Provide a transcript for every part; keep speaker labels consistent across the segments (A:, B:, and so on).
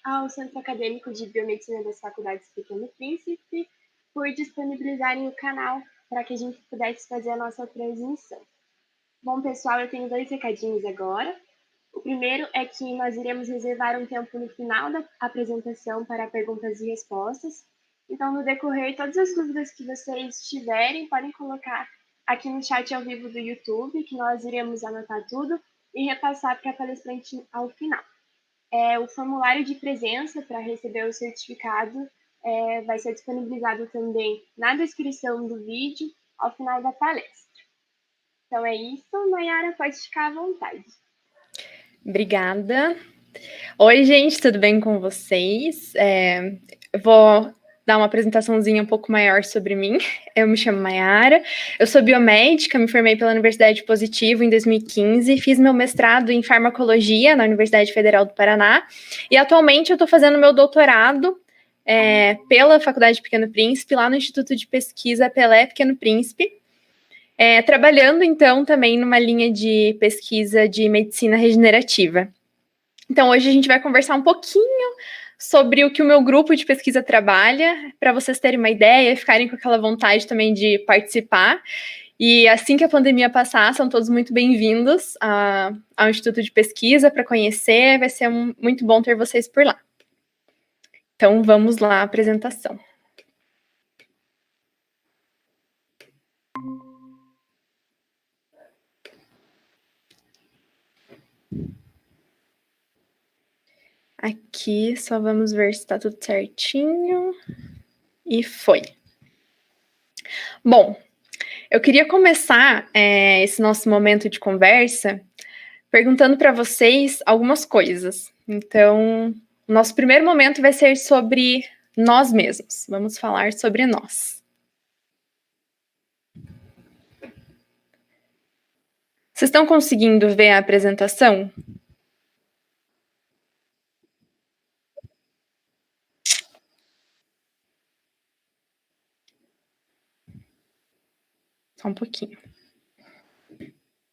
A: ao Centro Acadêmico de Biomedicina das Faculdades Pequeno Príncipe por disponibilizarem o canal para que a gente pudesse fazer a nossa transmissão. Bom, pessoal, eu tenho 2 recadinhos agora. O primeiro é que nós iremos reservar um tempo no final da apresentação para perguntas e respostas. Então, no decorrer, todas as dúvidas que vocês tiverem, podem colocar aqui no chat ao vivo do YouTube, que nós iremos anotar tudo e repassar para a palestrante ao final. O formulário de presença para receber o certificado vai ser disponibilizado também na descrição do vídeo ao final da palestra. Então é isso, Nayara, pode ficar à vontade.
B: Obrigada. Oi, gente, tudo bem com vocês? Eu vou dar uma apresentaçãozinha um pouco maior sobre mim. Eu me chamo Mayara, eu sou biomédica, me formei pela Universidade Positivo em 2015, fiz meu mestrado em farmacologia na Universidade Federal do Paraná e atualmente eu estou fazendo meu doutorado pela Faculdade Pequeno Príncipe, lá no Instituto de Pesquisa Pelé Pequeno Príncipe, trabalhando então também numa linha de pesquisa de medicina regenerativa. Então, hoje a gente vai conversar um pouquinho sobre o que o meu grupo de pesquisa trabalha, para vocês terem uma ideia e ficarem com aquela vontade também de participar. E assim que a pandemia passar, são todos muito bem-vindos ao Instituto de Pesquisa para conhecer, vai ser muito bom ter vocês por lá. Então, vamos lá à apresentação. Aqui, só vamos ver se está tudo certinho. E foi. Bom, eu queria começar esse nosso momento de conversa perguntando para vocês algumas coisas. Então, o nosso primeiro momento vai ser sobre nós mesmos. Vamos falar sobre nós. Vocês estão conseguindo ver a apresentação? Só um pouquinho.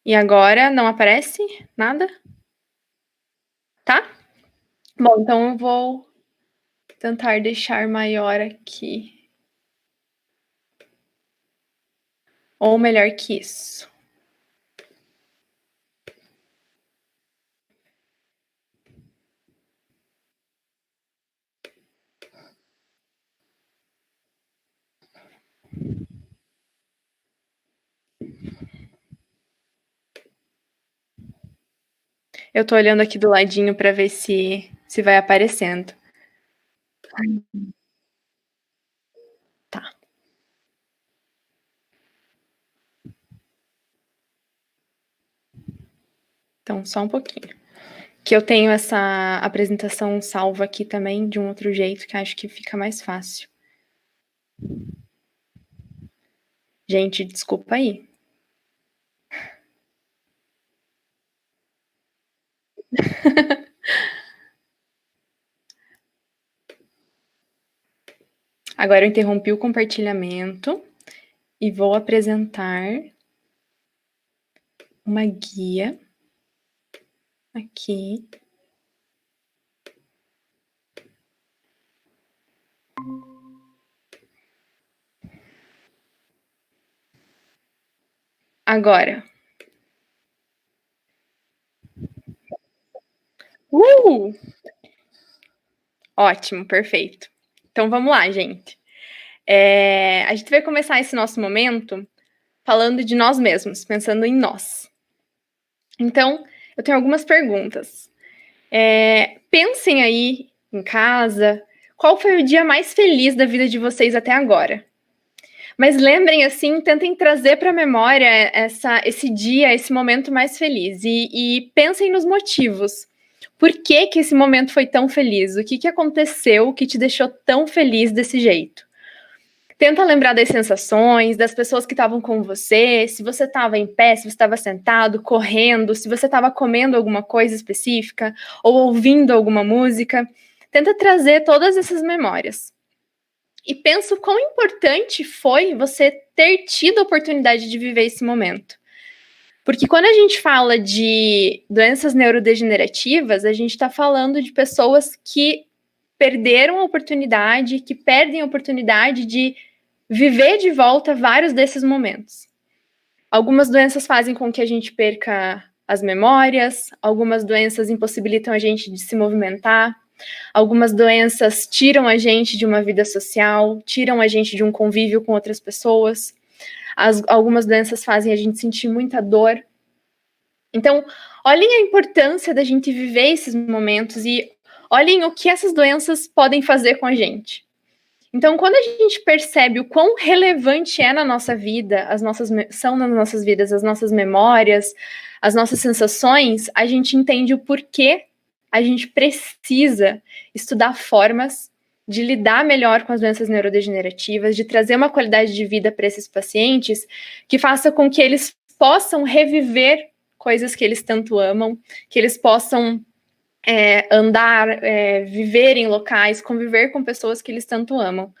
B: E agora não aparece nada? Tá? Bom, então eu vou tentar deixar maior aqui. Ou melhor que isso. Eu tô olhando aqui do ladinho para ver se vai aparecendo. Tá. Então, só um pouquinho. Que eu tenho essa apresentação salva aqui também, de um outro jeito, que acho que fica mais fácil. Gente, desculpa aí. Agora eu interrompi o compartilhamento e vou apresentar uma guia aqui. Agora. Ótimo, perfeito. Então vamos lá, gente. A gente vai começar esse nosso momento falando de nós mesmos, pensando em nós. Então, eu tenho algumas perguntas. Pensem aí em casa, qual foi o dia mais feliz da vida de vocês até agora? Mas lembrem, assim, tentem trazer para a memória esse dia, esse momento mais feliz. E pensem nos motivos. Por que esse momento foi tão feliz? O que aconteceu que te deixou tão feliz desse jeito? Tenta lembrar das sensações, das pessoas que estavam com você, se você estava em pé, se você estava sentado, correndo, se você estava comendo alguma coisa específica ou ouvindo alguma música. Tenta trazer todas essas memórias. E pensa o quão importante foi você ter tido a oportunidade de viver esse momento. Porque quando a gente fala de doenças neurodegenerativas, a gente está falando de pessoas que perderam a oportunidade, que perdem a oportunidade de viver de volta vários desses momentos. Algumas doenças fazem com que a gente perca as memórias, algumas doenças impossibilitam a gente de se movimentar, algumas doenças tiram a gente de uma vida social, tiram a gente de um convívio com outras pessoas, algumas doenças fazem a gente sentir muita dor. Então, olhem a importância da gente viver esses momentos e olhem o que essas doenças podem fazer com a gente. Então, quando a gente percebe o quão relevante é na nossa vida, são nas nossas vidas as nossas memórias, as nossas sensações, a gente entende o porquê a gente precisa estudar formas de lidar melhor com as doenças neurodegenerativas, de trazer uma qualidade de vida para esses pacientes que faça com que eles possam reviver coisas que eles tanto amam, que eles possam andar, viver em locais, conviver com pessoas que eles tanto amam.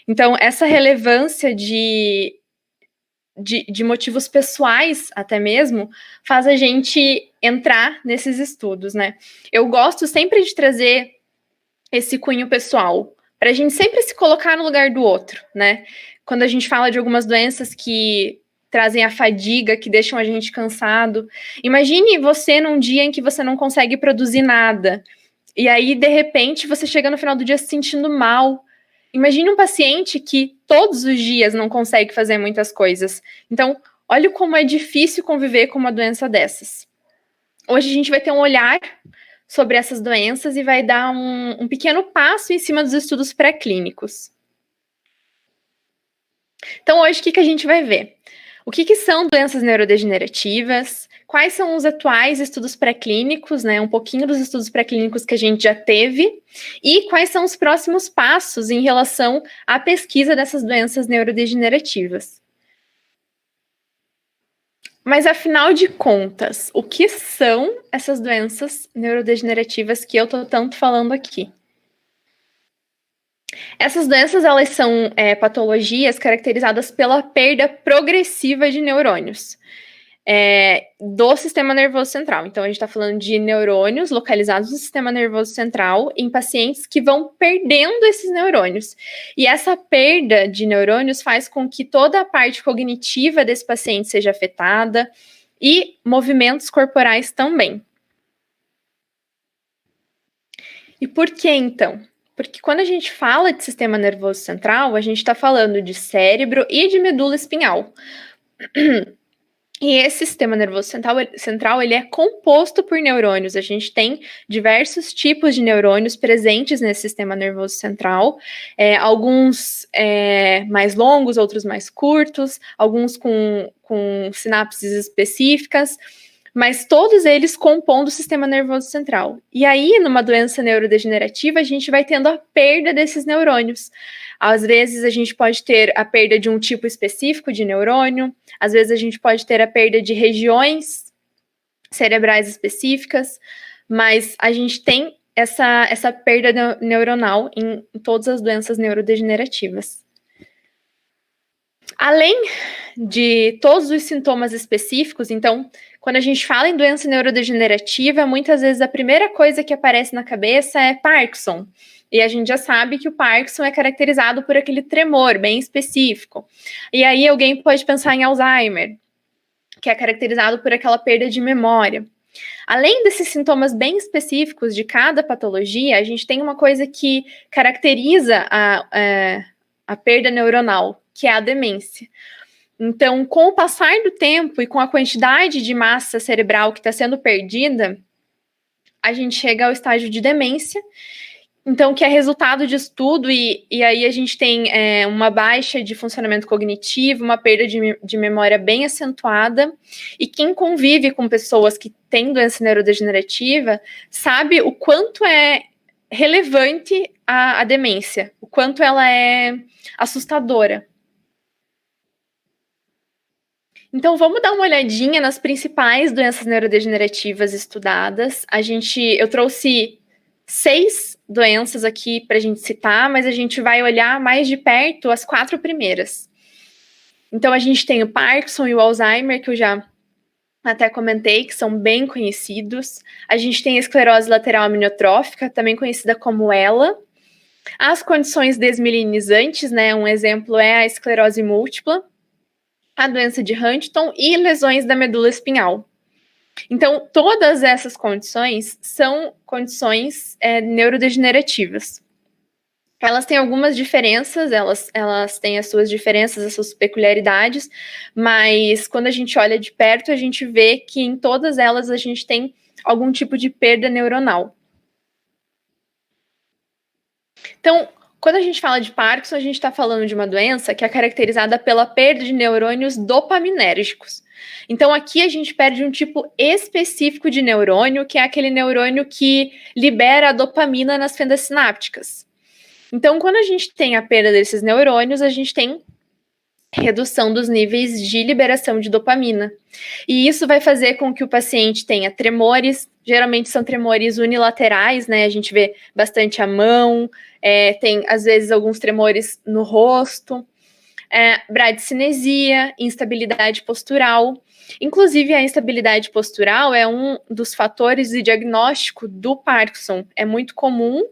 B: Então, essa relevância de motivos pessoais, até mesmo, faz a gente entrar nesses estudos, né? Eu gosto sempre de trazer esse cunho pessoal, para a gente sempre se colocar no lugar do outro, né? Quando a gente fala de algumas doenças que trazem a fadiga, que deixam a gente cansado. Imagine você num dia em que você não consegue produzir nada. E aí, de repente, você chega no final do dia se sentindo mal. Imagine um paciente que todos os dias não consegue fazer muitas coisas. Então, olha como é difícil conviver com uma doença dessas. Hoje a gente vai ter um olhar sobre essas doenças e vai dar um pequeno passo em cima dos estudos pré-clínicos. Então, hoje, o que a gente vai ver? O que são doenças neurodegenerativas? Quais são os atuais estudos pré-clínicos, né? Um pouquinho dos estudos pré-clínicos que a gente já teve. E quais são os próximos passos em relação à pesquisa dessas doenças neurodegenerativas. Mas, afinal de contas, o que são essas doenças neurodegenerativas que eu estou tanto falando aqui? Essas doenças, elas são patologias caracterizadas pela perda progressiva de neurônios do sistema nervoso central. Então, a gente está falando de neurônios localizados no sistema nervoso central em pacientes que vão perdendo esses neurônios. E essa perda de neurônios faz com que toda a parte cognitiva desse paciente seja afetada e movimentos corporais também. E por que, então? Porque quando a gente fala de sistema nervoso central, a gente está falando de cérebro e de medula espinhal. E esse sistema nervoso central ele é composto por neurônios. A gente tem diversos tipos de neurônios presentes nesse sistema nervoso central. Alguns mais longos, outros mais curtos, alguns com sinapses específicas, mas todos eles compondo o sistema nervoso central. E aí, numa doença neurodegenerativa, a gente vai tendo a perda desses neurônios. Às vezes, a gente pode ter a perda de um tipo específico de neurônio, às vezes, a gente pode ter a perda de regiões cerebrais específicas, mas a gente tem essa perda neuronal em todas as doenças neurodegenerativas. Além de todos os sintomas específicos, então, quando a gente fala em doença neurodegenerativa, muitas vezes a primeira coisa que aparece na cabeça é Parkinson. E a gente já sabe que o Parkinson é caracterizado por aquele tremor bem específico. E aí alguém pode pensar em Alzheimer, que é caracterizado por aquela perda de memória. Além desses sintomas bem específicos de cada patologia, a gente tem uma coisa que caracteriza a perda neuronal, que é a demência. Então, com o passar do tempo e com a quantidade de massa cerebral que está sendo perdida, a gente chega ao estágio de demência, então, que é resultado disso tudo, e aí a gente tem uma baixa de funcionamento cognitivo, uma perda de memória bem acentuada, e quem convive com pessoas que têm doença neurodegenerativa sabe o quanto é relevante a demência, o quanto ela é assustadora. Então, vamos dar uma olhadinha nas principais doenças neurodegenerativas estudadas. Eu trouxe 6 doenças aqui para a gente citar, mas a gente vai olhar mais de perto as 4 primeiras. Então, a gente tem o Parkinson e o Alzheimer, que eu já até comentei, que são bem conhecidos. A gente tem a esclerose lateral amniotrófica, também conhecida como ELA. As condições desmielinizantes, né, um exemplo é a esclerose múltipla, a doença de Huntington e lesões da medula espinhal. Então, todas essas condições são condições neurodegenerativas. Elas têm algumas diferenças, elas têm as suas diferenças, as suas peculiaridades, mas quando a gente olha de perto, a gente vê que em todas elas a gente tem algum tipo de perda neuronal. Então, quando a gente fala de Parkinson, a gente está falando de uma doença que é caracterizada pela perda de neurônios dopaminérgicos. Então, aqui a gente perde um tipo específico de neurônio, que é aquele neurônio que libera a dopamina nas fendas sinápticas. Então, quando a gente tem a perda desses neurônios, a gente tem redução dos níveis de liberação de dopamina. E isso vai fazer com que o paciente tenha tremores, geralmente são tremores unilaterais, né? A gente vê bastante a mão, tem às vezes alguns tremores no rosto, bradicinesia, instabilidade postural. Inclusive, a instabilidade postural é um dos fatores de diagnóstico do Parkinson. É muito comum,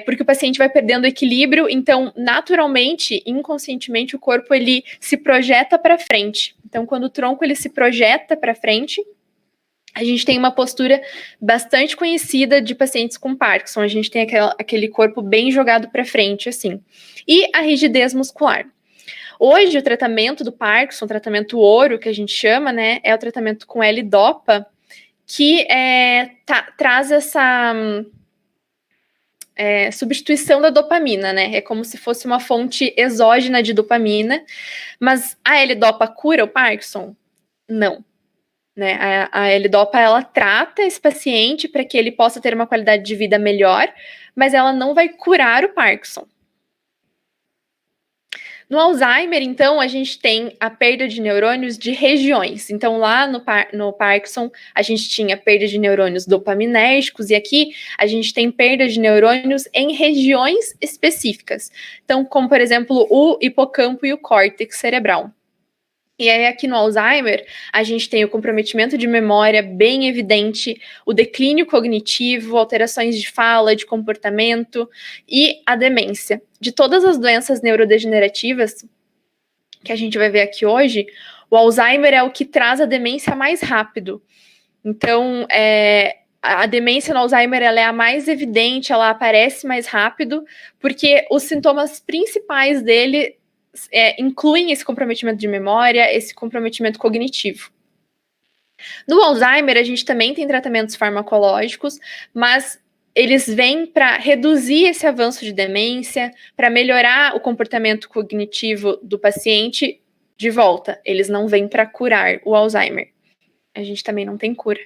B: porque o paciente vai perdendo equilíbrio, então, naturalmente, inconscientemente, o corpo ele se projeta para frente. Então, quando o tronco ele se projeta para frente, a gente tem uma postura bastante conhecida de pacientes com Parkinson. A gente tem aquele corpo bem jogado para frente, assim. E a rigidez muscular. Hoje, o tratamento do Parkinson, o tratamento ouro, que a gente chama, né, é o tratamento com L-Dopa, que traz essa substituição da dopamina, né? É como se fosse uma fonte exógena de dopamina, mas a L-Dopa cura o Parkinson? Não. Né? A L-Dopa, ela trata esse paciente para que ele possa ter uma qualidade de vida melhor, mas ela não vai curar o Parkinson. No Alzheimer, então, a gente tem a perda de neurônios de regiões. Então, lá no Parkinson, a gente tinha perda de neurônios dopaminérgicos, e aqui a gente tem perda de neurônios em regiões específicas. Então, como, por exemplo, o hipocampo e o córtex cerebral. E aí, aqui no Alzheimer, a gente tem o comprometimento de memória bem evidente, o declínio cognitivo, alterações de fala, de comportamento e a demência. De todas as doenças neurodegenerativas que a gente vai ver aqui hoje, o Alzheimer é o que traz a demência mais rápido. Então, a demência no Alzheimer ela é a mais evidente, ela aparece mais rápido, porque os sintomas principais dele incluem esse comprometimento de memória, esse comprometimento cognitivo. No Alzheimer, a gente também tem tratamentos farmacológicos, mas eles vêm para reduzir esse avanço de demência, para melhorar o comportamento cognitivo do paciente de volta. Eles não vêm para curar o Alzheimer. A gente também não tem cura.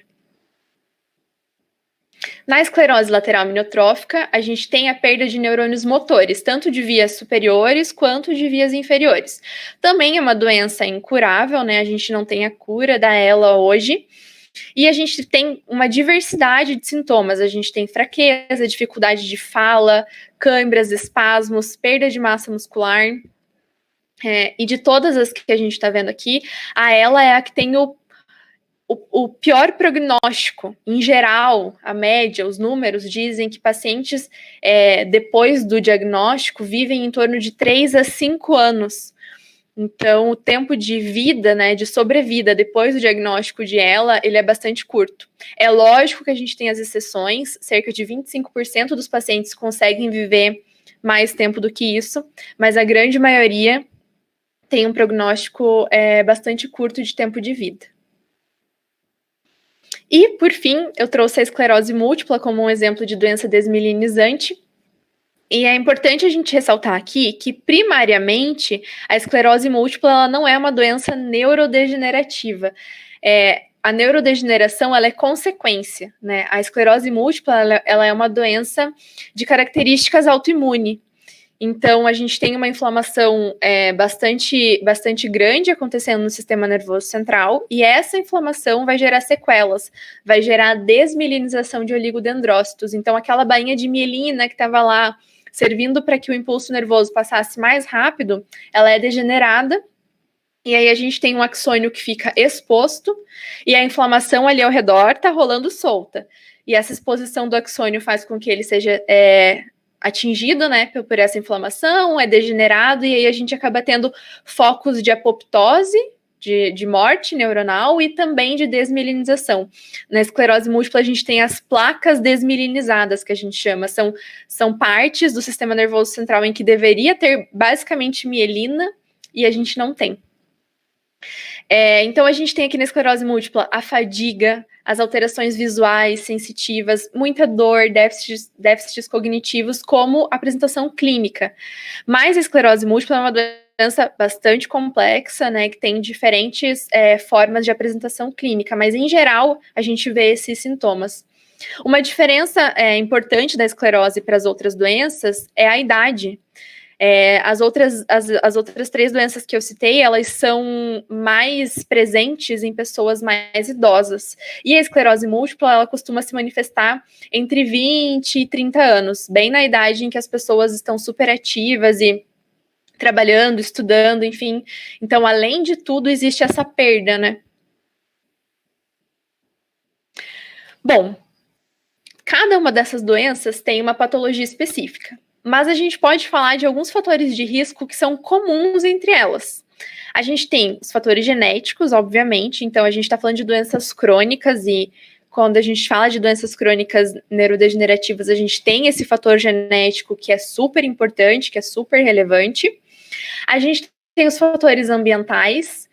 B: Na esclerose lateral amiotrófica, a gente tem a perda de neurônios motores, tanto de vias superiores quanto de vias inferiores. Também é uma doença incurável, né? A gente não tem a cura dela hoje. E a gente tem uma diversidade de sintomas. A gente tem fraqueza, dificuldade de fala, câimbras, espasmos, perda de massa muscular. E de todas as que a gente está vendo aqui, ela é a que tem o pior prognóstico. Em geral, a média, os números dizem que pacientes, depois do diagnóstico, vivem em torno de 3 a 5 anos. Então, o tempo de vida, né, de sobrevida, depois do diagnóstico de ele é bastante curto. É lógico que a gente tem as exceções, cerca de 25% dos pacientes conseguem viver mais tempo do que isso, mas a grande maioria tem um prognóstico bastante curto de tempo de vida. E, por fim, eu trouxe a esclerose múltipla como um exemplo de doença desmielinizante. E é importante a gente ressaltar aqui que, primariamente, a esclerose múltipla ela não é uma doença neurodegenerativa. A neurodegeneração ela é consequência, né? A esclerose múltipla ela é uma doença de características autoimune. Então, a gente tem uma inflamação bastante grande acontecendo no sistema nervoso central, e essa inflamação vai gerar sequelas, vai gerar desmielinização de oligodendrócitos. Então, aquela bainha de mielina que estava lá servindo para que o impulso nervoso passasse mais rápido, ela é degenerada, e aí a gente tem um axônio que fica exposto, e a inflamação ali ao redor está rolando solta. E essa exposição do axônio faz com que ele seja atingido, né, por essa inflamação, é degenerado, e aí a gente acaba tendo focos de apoptose, de morte neuronal e também de desmielinização. Na esclerose múltipla, a gente tem as placas desmielinizadas, que a gente chama, são partes do sistema nervoso central em que deveria ter basicamente mielina e a gente não tem. Então, a gente tem aqui na esclerose múltipla a fadiga, as alterações visuais, sensitivas, muita dor, déficits cognitivos como apresentação clínica. Mas a esclerose múltipla é uma doença bastante complexa, né, que tem diferentes formas de apresentação clínica, mas em geral a gente vê esses sintomas. Uma diferença importante da esclerose para as outras doenças é a idade. As outras 3 doenças que eu citei, elas são mais presentes em pessoas mais idosas. E a esclerose múltipla, ela costuma se manifestar entre 20 e 30 anos, bem na idade em que as pessoas estão super ativas e trabalhando, estudando, enfim. Então, além de tudo, existe essa perda, né? Bom, cada uma dessas doenças tem uma patologia específica. Mas a gente pode falar de alguns fatores de risco que são comuns entre elas. A gente tem os fatores genéticos, obviamente, então a gente está falando de doenças crônicas e quando a gente fala de doenças crônicas neurodegenerativas, a gente tem esse fator genético que é super importante, que é super relevante. A gente tem os fatores ambientais,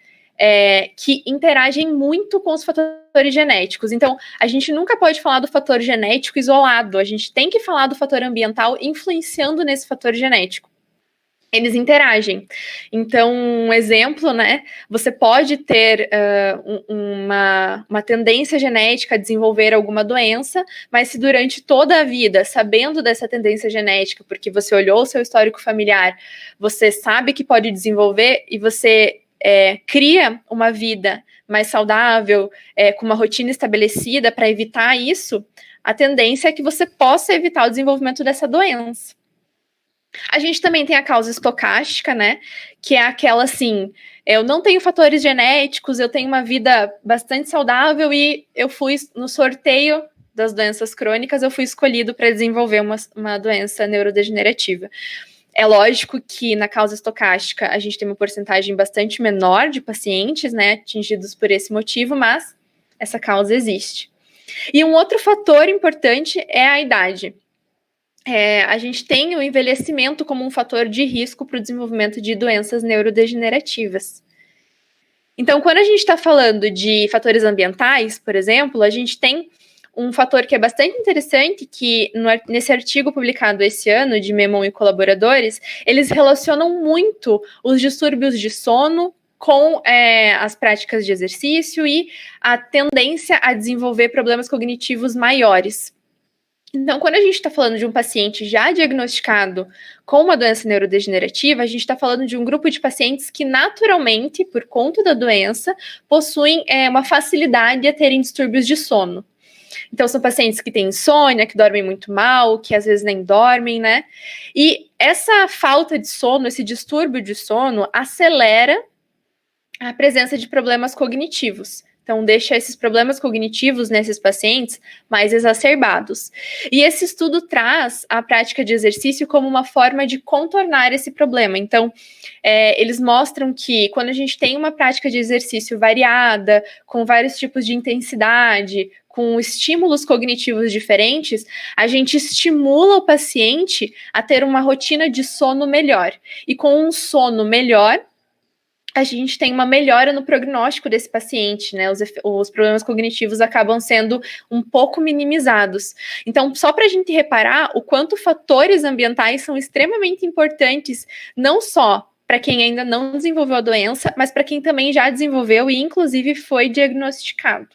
B: que interagem muito com os fatores genéticos. Então, a gente nunca pode falar do fator genético isolado, a gente tem que falar do fator ambiental influenciando nesse fator genético. Eles interagem. Então, um exemplo, né? Você pode ter uma tendência genética a desenvolver alguma doença, mas se durante toda a vida, sabendo dessa tendência genética, porque você olhou o seu histórico familiar, você sabe que pode desenvolver e você cria uma vida mais saudável, com uma rotina estabelecida para evitar isso, a tendência é que você possa evitar o desenvolvimento dessa doença. A gente também tem a causa estocástica, né? Que é aquela assim, eu não tenho fatores genéticos, eu tenho uma vida bastante saudável e eu fui no sorteio das doenças crônicas, eu fui escolhido para desenvolver uma doença neurodegenerativa. É lógico que na causa estocástica a gente tem uma porcentagem bastante menor de pacientes, né, atingidos por esse motivo, mas essa causa existe. E um outro fator importante é a idade. A gente tem o envelhecimento como um fator de risco para o desenvolvimento de doenças neurodegenerativas. Então, quando a gente está falando de fatores ambientais, por exemplo, a gente tem um fator que é bastante interessante, que nesse artigo publicado esse ano, de Memon e colaboradores, eles relacionam muito os distúrbios de sono com as práticas de exercício e a tendência a desenvolver problemas cognitivos maiores. Então, quando a gente está falando de um paciente já diagnosticado com uma doença neurodegenerativa, a gente está falando de um grupo de pacientes que naturalmente, por conta da doença, possuem uma facilidade a terem distúrbios de sono. Então, são pacientes que têm insônia, que dormem muito mal, que às vezes nem dormem, né? E essa falta de sono, esse distúrbio de sono, acelera a presença de problemas cognitivos. Então, deixa esses problemas cognitivos nesses pacientes mais exacerbados. E esse estudo traz a prática de exercício como uma forma de contornar esse problema. Então, eles mostram que quando a gente tem uma prática de exercício variada, com vários tipos de intensidade, com estímulos cognitivos diferentes, a gente estimula o paciente a ter uma rotina de sono melhor. E com um sono melhor, a gente tem uma melhora no prognóstico desse paciente, né? Os problemas cognitivos acabam sendo um pouco minimizados. Então, só para a gente reparar o quanto fatores ambientais são extremamente importantes, não só para quem ainda não desenvolveu a doença, mas para quem também já desenvolveu e, inclusive, foi diagnosticado.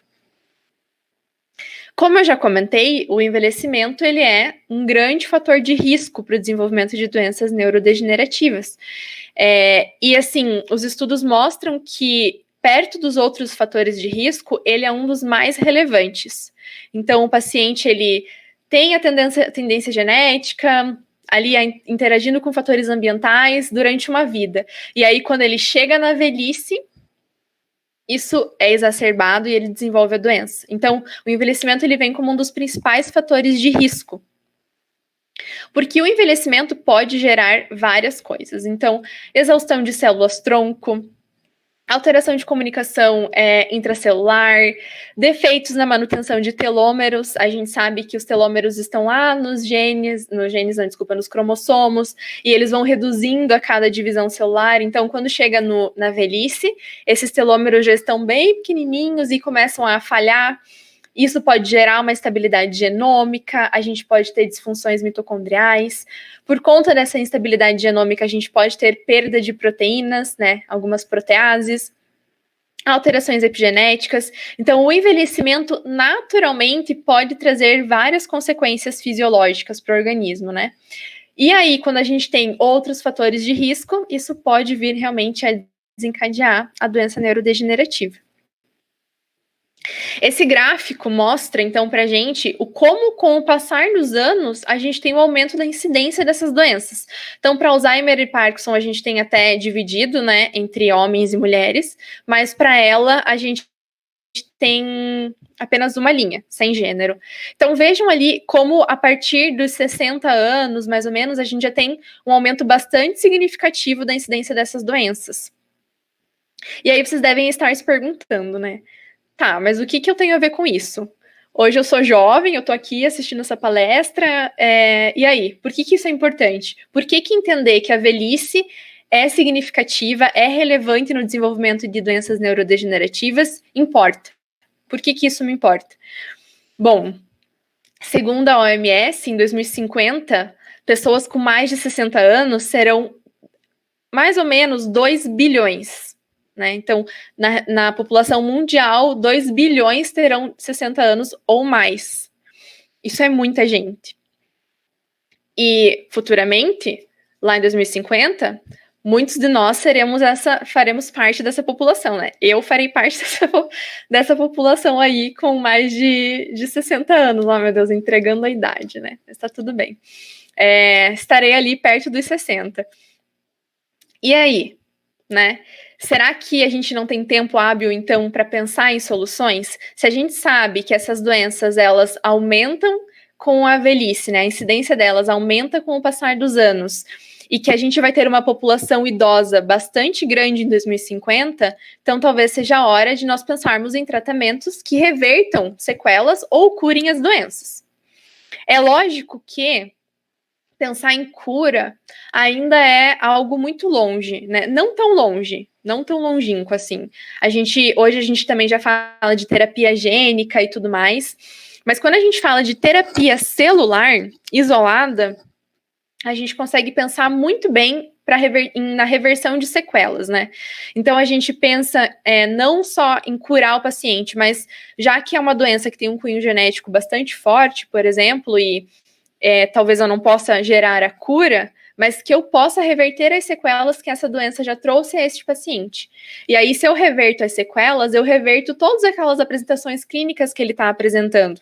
B: Como eu já comentei, o envelhecimento ele é um grande fator de risco para o desenvolvimento de doenças neurodegenerativas. E assim, os estudos mostram que, perto dos outros fatores de risco, ele é um dos mais relevantes. Então, o paciente ele tem a tendência genética, ali interagindo com fatores ambientais durante uma vida. E aí, quando ele chega na velhice, isso é exacerbado e ele desenvolve a doença. Então, o envelhecimento ele vem como um dos principais fatores de risco. Porque o envelhecimento pode gerar várias coisas. Então, exaustão de células-tronco, alteração de comunicação intracelular, defeitos na manutenção de telômeros. A gente sabe que os telômeros estão lá nos cromossomos, e eles vão reduzindo a cada divisão celular. Então, quando chega na velhice, esses telômeros já estão bem pequenininhos e começam a falhar. Isso pode gerar uma instabilidade genômica, a gente pode ter disfunções mitocondriais. Por conta dessa instabilidade genômica, a gente pode ter perda de proteínas, né? Algumas proteases, alterações epigenéticas. Então, o envelhecimento naturalmente pode trazer várias consequências fisiológicas para o organismo, né? E aí, quando a gente tem outros fatores de risco, isso pode vir realmente a desencadear a doença neurodegenerativa. Esse gráfico mostra, então, para a gente como, com o passar dos anos, a gente tem um aumento da incidência dessas doenças. Então, para Alzheimer e Parkinson, a gente tem até dividido, né, entre homens e mulheres, mas para ela, a gente tem apenas uma linha, sem gênero. Então, vejam ali como, a partir dos 60 anos, mais ou menos, a gente já tem um aumento bastante significativo da incidência dessas doenças. E aí, vocês devem estar se perguntando, né? Tá, mas o que eu tenho a ver com isso? Hoje eu sou jovem, eu tô aqui assistindo essa palestra, e aí? Por que isso é importante? Por que entender que a velhice é significativa, é relevante no desenvolvimento de doenças neurodegenerativas importa? Por que isso me importa? Bom, segundo a OMS, em 2050, pessoas com mais de 60 anos serão mais ou menos 2 bilhões. Né? Então, na população mundial, 2 bilhões terão 60 anos ou mais. Isso é muita gente. E, futuramente, lá em 2050, muitos de nós faremos parte dessa população, né? Eu farei parte dessa população aí com mais de 60 anos. Oh, meu Deus, entregando a idade, né? Mas tá tudo bem. Estarei ali perto dos 60. E aí, né? Será que a gente não tem tempo hábil, então, para pensar em soluções? Se a gente sabe que essas doenças, elas aumentam com a velhice, né? A incidência delas aumenta com o passar dos anos, e que a gente vai ter uma população idosa bastante grande em 2050, então talvez seja a hora de nós pensarmos em tratamentos que revertam sequelas ou curem as doenças. É lógico que pensar em cura ainda é algo muito longe, né? Não tão longe, não tão longínquo assim. Hoje a gente também já fala de terapia gênica e tudo mais, mas quando a gente fala de terapia celular isolada, a gente consegue pensar muito bem na reversão de sequelas, né? Então a gente pensa não só em curar o paciente, mas já que é uma doença que tem um cunho genético bastante forte, por exemplo, e talvez eu não possa gerar a cura, mas que eu possa reverter as sequelas que essa doença já trouxe a este paciente. E aí, se eu reverto as sequelas, eu reverto todas aquelas apresentações clínicas que ele está apresentando.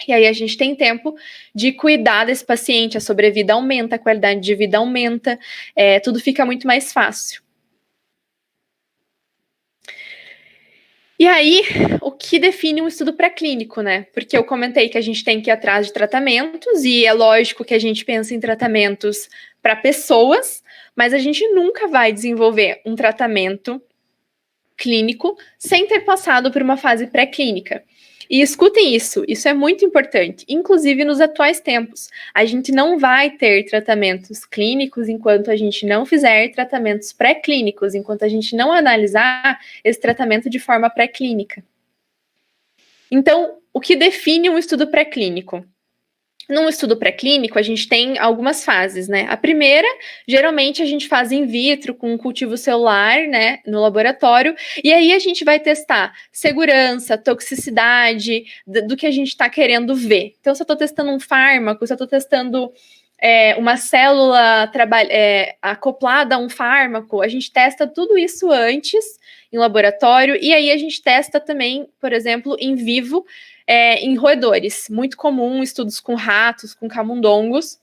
B: E aí a gente tem tempo de cuidar desse paciente, a sobrevida aumenta, a qualidade de vida aumenta, tudo fica muito mais fácil. E aí, o que define um estudo pré-clínico, né? Porque eu comentei que a gente tem que ir atrás de tratamentos, e é lógico que a gente pensa em tratamentos para pessoas, mas a gente nunca vai desenvolver um tratamento clínico sem ter passado por uma fase pré-clínica. E escutem isso é muito importante, inclusive nos atuais tempos. A gente não vai ter tratamentos clínicos enquanto a gente não fizer tratamentos pré-clínicos, enquanto a gente não analisar esse tratamento de forma pré-clínica. Então, o que define um estudo pré-clínico? Num estudo pré-clínico, a gente tem algumas fases, né? A primeira, geralmente, a gente faz in vitro com um cultivo celular, né, no laboratório, e aí a gente vai testar segurança, toxicidade, do que a gente está querendo ver. Então, se eu estou testando um fármaco, se eu estou testando uma célula acoplada a um fármaco, a gente testa tudo isso antes em laboratório, e aí a gente testa também, por exemplo, em vivo, em roedores. Muito comum, estudos com ratos, com camundongos,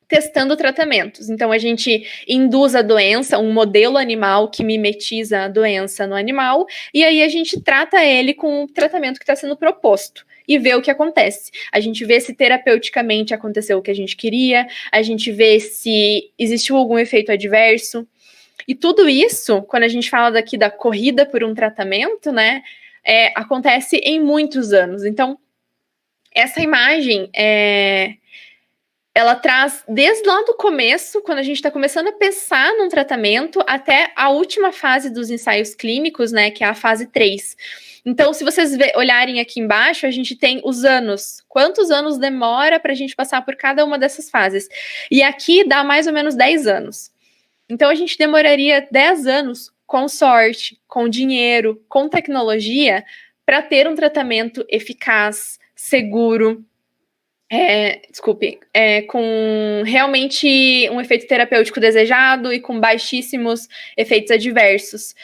B: testando tratamentos. Então, a gente induz a doença, um modelo animal que mimetiza a doença no animal, e aí a gente trata ele com o tratamento que está sendo proposto. e vê o que acontece. A gente vê se terapeuticamente aconteceu o que a gente queria, a gente vê se existiu algum efeito adverso. E tudo isso, quando a gente fala daqui da corrida por um tratamento, né, acontece em muitos anos. Então, essa imagem ela traz desde lá do começo, quando a gente está começando a pensar num tratamento, até a última fase dos ensaios clínicos, né, que é a fase 3. Então, se vocês olharem aqui embaixo, a gente tem os anos. Quantos anos demora para a gente passar por cada uma dessas fases? E aqui dá mais ou menos 10 anos. Então, a gente demoraria 10 anos com sorte, com dinheiro, com tecnologia, para ter um tratamento eficaz, seguro, com realmente um efeito terapêutico desejado e com baixíssimos efeitos adversos.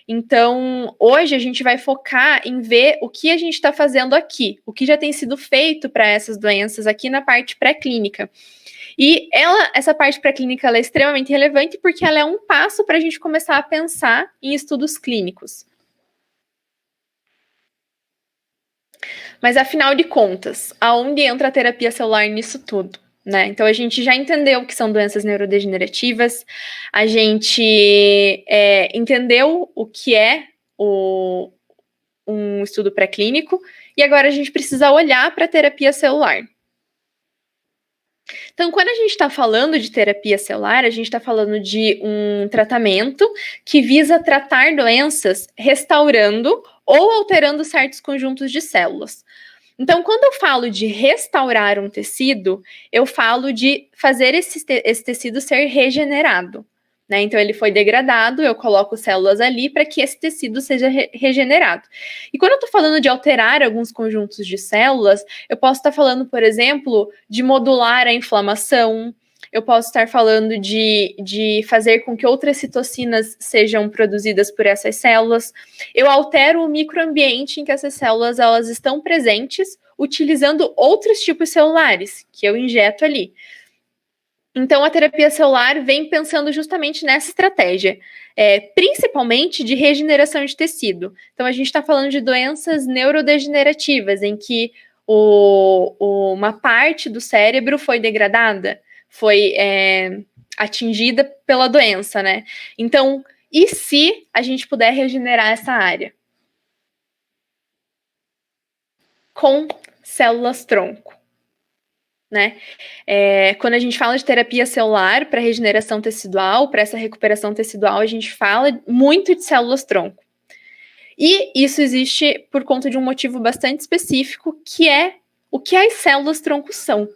B: Então, hoje a gente vai focar em ver o que a gente está fazendo aqui, o que já tem sido feito para essas doenças aqui na parte pré-clínica. E essa parte pré-clínica é extremamente relevante porque ela é um passo para a gente começar a pensar em estudos clínicos. Mas, afinal de contas, aonde entra a terapia celular nisso tudo? Né? Então, a gente já entendeu o que são doenças neurodegenerativas, a gente entendeu o que é um estudo pré-clínico, e agora a gente precisa olhar para a terapia celular. Então, quando a gente está falando de terapia celular, a gente está falando de um tratamento que visa tratar doenças restaurando ou alterando certos conjuntos de células. Então, quando eu falo de restaurar um tecido, eu falo de fazer esse tecido ser regenerado. Né? Então, ele foi degradado, eu coloco células ali para que esse tecido seja regenerado. E quando eu estou falando de alterar alguns conjuntos de células, eu posso estar falando, por exemplo, de modular a inflamação, eu posso estar falando de fazer com que outras citocinas sejam produzidas por essas células. Eu altero o microambiente em que essas células elas estão presentes, utilizando outros tipos celulares que eu injeto ali. Então, a terapia celular vem pensando justamente nessa estratégia, principalmente de regeneração de tecido. Então, a gente está falando de doenças neurodegenerativas, em que uma parte do cérebro foi degradada, foi atingida pela doença, né? Então, e se a gente puder regenerar essa área? Com células-tronco. Né? Quando a gente fala de terapia celular para regeneração tecidual, para essa recuperação tecidual, a gente fala muito de células-tronco. E isso existe por conta de um motivo bastante específico, que é o que as células-tronco são.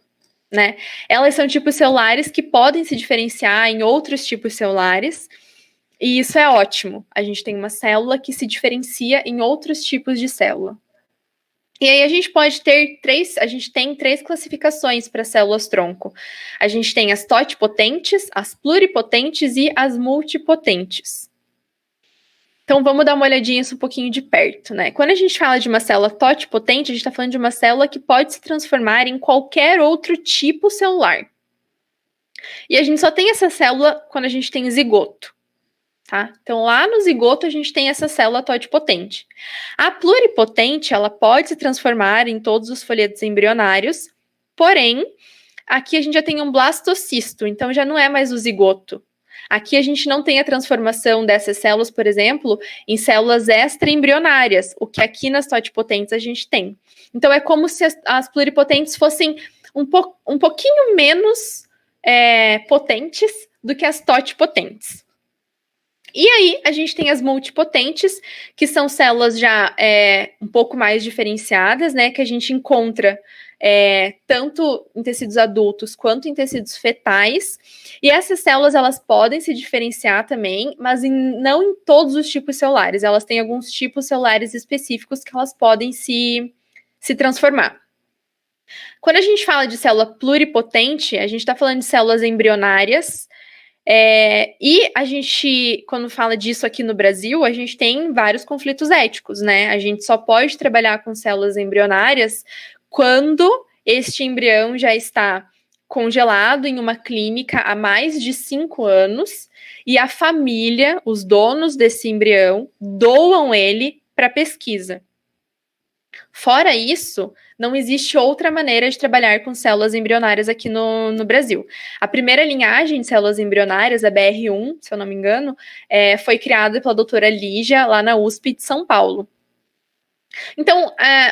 B: Né? Elas são tipos celulares que podem se diferenciar em outros tipos celulares, e isso é ótimo. A gente tem uma célula que se diferencia em outros tipos de célula. E aí a gente tem três classificações para células-tronco. A gente tem as totipotentes, as pluripotentes e as multipotentes. Então vamos dar uma olhadinha isso um pouquinho de perto, né? Quando a gente fala de uma célula totipotente, a gente está falando de uma célula que pode se transformar em qualquer outro tipo celular. E a gente só tem essa célula quando a gente tem zigoto. Tá? Então, lá no zigoto, a gente tem essa célula totipotente. A pluripotente, ela pode se transformar em todos os folhetos embrionários, porém, aqui a gente já tem um blastocisto, então já não é mais o zigoto. Aqui a gente não tem a transformação dessas células, por exemplo, em células extraembrionárias, o que aqui nas totipotentes a gente tem. Então, é como se as pluripotentes fossem um pouquinho menos potentes do que as totipotentes. E aí, a gente tem as multipotentes, que são células já um pouco mais diferenciadas, né? Que a gente encontra tanto em tecidos adultos quanto em tecidos fetais. E essas células, elas podem se diferenciar também, mas não em todos os tipos celulares. Elas têm alguns tipos celulares específicos que elas podem se transformar. Quando a gente fala de célula pluripotente, a gente está falando de células embrionárias. E a gente, quando fala disso aqui no Brasil, a gente tem vários conflitos éticos, né? A gente só pode trabalhar com células embrionárias quando este embrião já está congelado em uma clínica há mais de 5 anos e a família, os donos desse embrião, doam ele para pesquisa. Fora isso, não existe outra maneira de trabalhar com células embrionárias aqui no Brasil. A primeira linhagem de células embrionárias, a BR1, se eu não me engano, foi criada pela doutora Lígia, lá na USP de São Paulo. Então,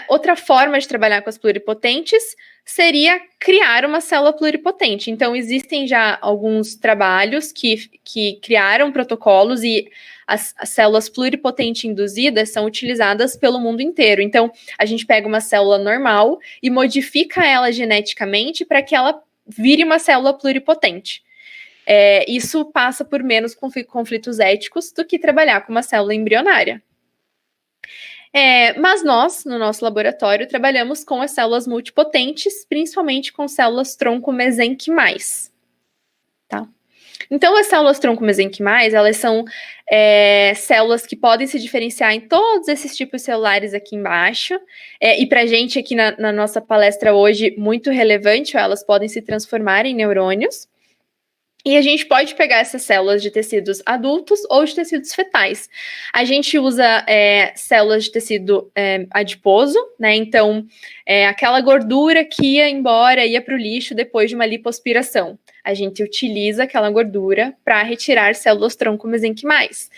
B: outra forma de trabalhar com as pluripotentes seria criar uma célula pluripotente. Então, existem já alguns trabalhos que criaram protocolos e as células pluripotente induzidas são utilizadas pelo mundo inteiro. Então, a gente pega uma célula normal e modifica ela geneticamente para que ela vire uma célula pluripotente. Isso passa por menos conflitos éticos do que trabalhar com uma célula embrionária. Mas nós, no nosso laboratório, trabalhamos com as células multipotentes, principalmente com células tronco mesenquimais. Tá? Então, as células tronco mesenquimais, elas são células que podem se diferenciar em todos esses tipos celulares aqui embaixo. E para a gente aqui na nossa palestra hoje, muito relevante, elas podem se transformar em neurônios. E a gente pode pegar essas células de tecidos adultos ou de tecidos fetais. A gente usa células de tecido adiposo, né? Então, aquela gordura que ia para o lixo depois de uma lipoaspiração. A gente utiliza aquela gordura para retirar células tronco mesenquimais.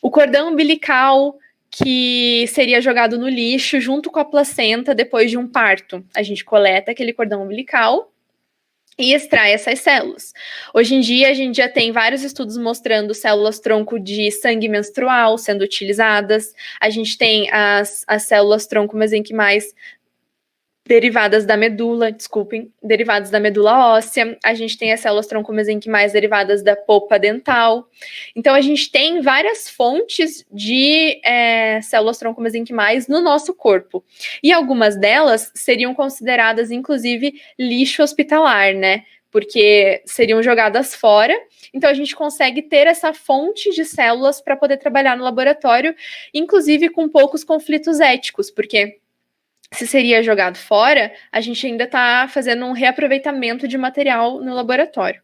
B: O cordão umbilical, que seria jogado no lixo junto com a placenta depois de um parto. A gente coleta aquele cordão umbilical e extrai essas células. Hoje em dia, a gente já tem vários estudos mostrando células tronco de sangue menstrual sendo utilizadas. A gente tem as células tronco mesenquimais derivadas da medula óssea. A gente tem as células tronco mesenquimais derivadas da polpa dental. Então, a gente tem várias fontes de células tronco mesenquimais no nosso corpo. E algumas delas seriam consideradas, inclusive, lixo hospitalar, né? Porque seriam jogadas fora. Então, a gente consegue ter essa fonte de células para poder trabalhar no laboratório, inclusive com poucos conflitos éticos, porque se seria jogado fora, a gente ainda está fazendo um reaproveitamento de material no laboratório.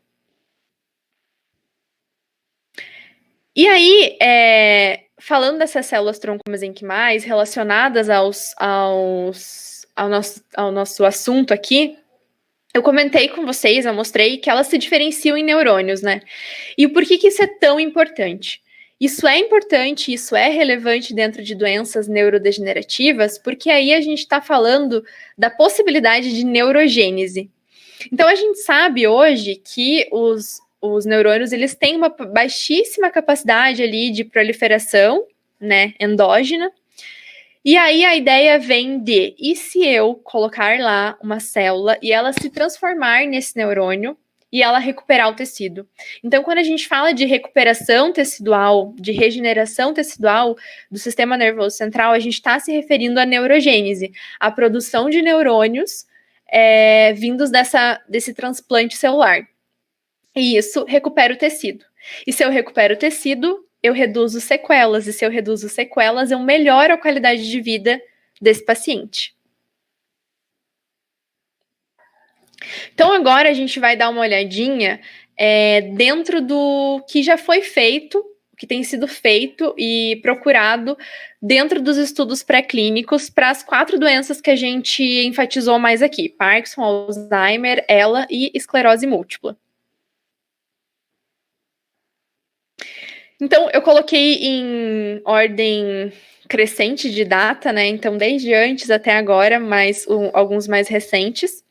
B: E aí, falando dessas células tronco mesenquimais relacionadas ao nosso assunto aqui, eu comentei com vocês, eu mostrei que elas se diferenciam em neurônios, né? E por que isso é tão importante? Isso é importante, isso é relevante dentro de doenças neurodegenerativas, porque aí a gente está falando da possibilidade de neurogênese. Então, a gente sabe hoje que os neurônios, eles têm uma baixíssima capacidade ali de proliferação, né, endógena. E aí a ideia vem de, e se eu colocar lá uma célula e ela se transformar nesse neurônio, e ela recuperar o tecido. Então, quando a gente fala de recuperação tecidual, de regeneração tecidual do sistema nervoso central, a gente está se referindo à neurogênese, à produção de neurônios vindos desse transplante celular. E isso recupera o tecido. E se eu recupero o tecido, eu reduzo sequelas. E se eu reduzo sequelas, eu melhoro a qualidade de vida desse paciente. Então, agora a gente vai dar uma olhadinha dentro do que já foi feito, que tem sido feito e procurado dentro dos estudos pré-clínicos para as 4 doenças que a gente enfatizou mais aqui: Parkinson, Alzheimer, ELA e esclerose múltipla. Então, eu coloquei em ordem crescente de data, né? Então, desde antes até agora, mas alguns mais recentes.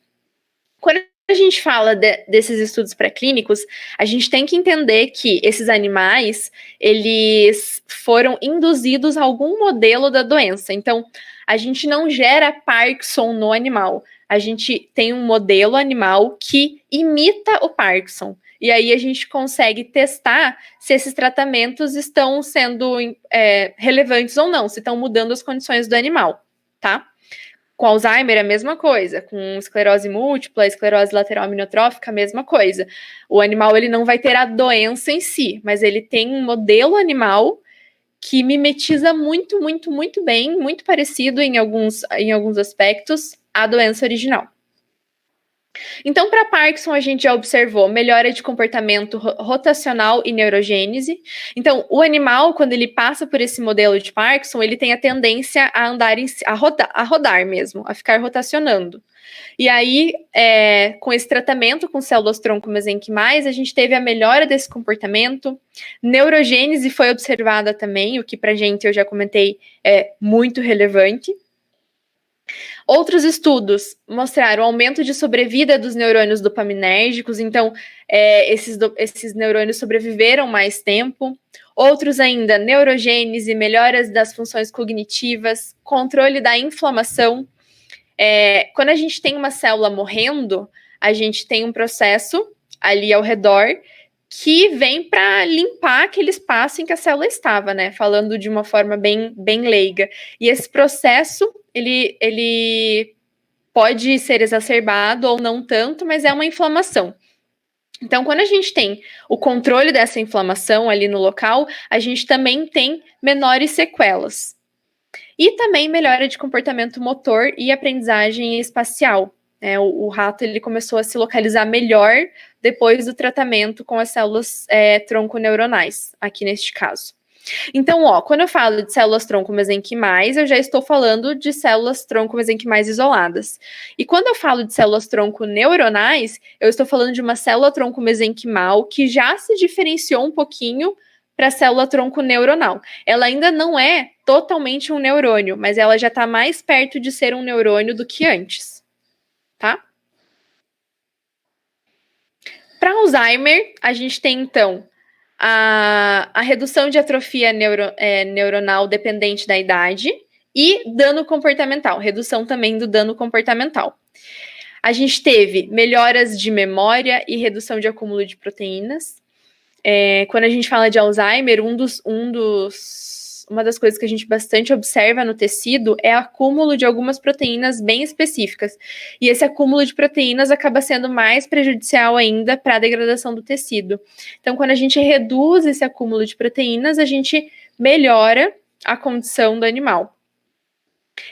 B: Quando a gente fala desses estudos pré-clínicos, a gente tem que entender que esses animais, eles foram induzidos a algum modelo da doença. Então, a gente não gera Parkinson no animal. A gente tem um modelo animal que imita o Parkinson. E aí a gente consegue testar se esses tratamentos estão sendo relevantes ou não, se estão mudando as condições do animal, tá? Com Alzheimer, a mesma coisa. Com esclerose múltipla, esclerose lateral amiotrófica, a mesma coisa. O animal, ele não vai ter a doença em si, mas ele tem um modelo animal que mimetiza muito, muito, muito bem, muito parecido em alguns aspectos, a doença original. Então, para Parkinson, a gente já observou melhora de comportamento rotacional e neurogênese. Então, o animal, quando ele passa por esse modelo de Parkinson, ele tem a tendência a andar, a rodar mesmo, a ficar rotacionando. E aí, com esse tratamento com células-tronco mesenquimais, a gente teve a melhora desse comportamento. Neurogênese foi observada também, o que para a gente, eu já comentei, é muito relevante. Outros estudos mostraram aumento de sobrevida dos neurônios dopaminérgicos, então esses neurônios sobreviveram mais tempo. Outros ainda, neurogênese, melhoras das funções cognitivas, controle da inflamação. Quando a gente tem uma célula morrendo, a gente tem um processo ali ao redor que vem para limpar aquele espaço em que a célula estava, né? Falando de uma forma bem leiga. E esse processo, ele pode ser exacerbado ou não tanto, mas é uma inflamação. Então, quando a gente tem o controle dessa inflamação ali no local, a gente também tem menores sequelas. E também melhora de comportamento motor e aprendizagem espacial. O rato ele começou a se localizar melhor depois do tratamento com as células tronco-neuronais, aqui neste caso. Então, quando eu falo de células tronco-mesenquimais, eu já estou falando de células tronco-mesenquimais isoladas. E quando eu falo de células tronco-neuronais, eu estou falando de uma célula tronco-mesenquimal que já se diferenciou um pouquinho para a célula tronco neuronal. Ela ainda não é totalmente um neurônio, mas ela já está mais perto de ser um neurônio do que antes, tá? Para Alzheimer, a gente tem, então, a redução de atrofia neuronal dependente da idade e dano comportamental, redução também do dano comportamental. A gente teve melhoras de memória e redução de acúmulo de proteínas. Quando a gente fala de Alzheimer, uma das coisas que a gente bastante observa no tecido é o acúmulo de algumas proteínas bem específicas. E esse acúmulo de proteínas acaba sendo mais prejudicial ainda para a degradação do tecido. Então, quando a gente reduz esse acúmulo de proteínas, a gente melhora a condição do animal.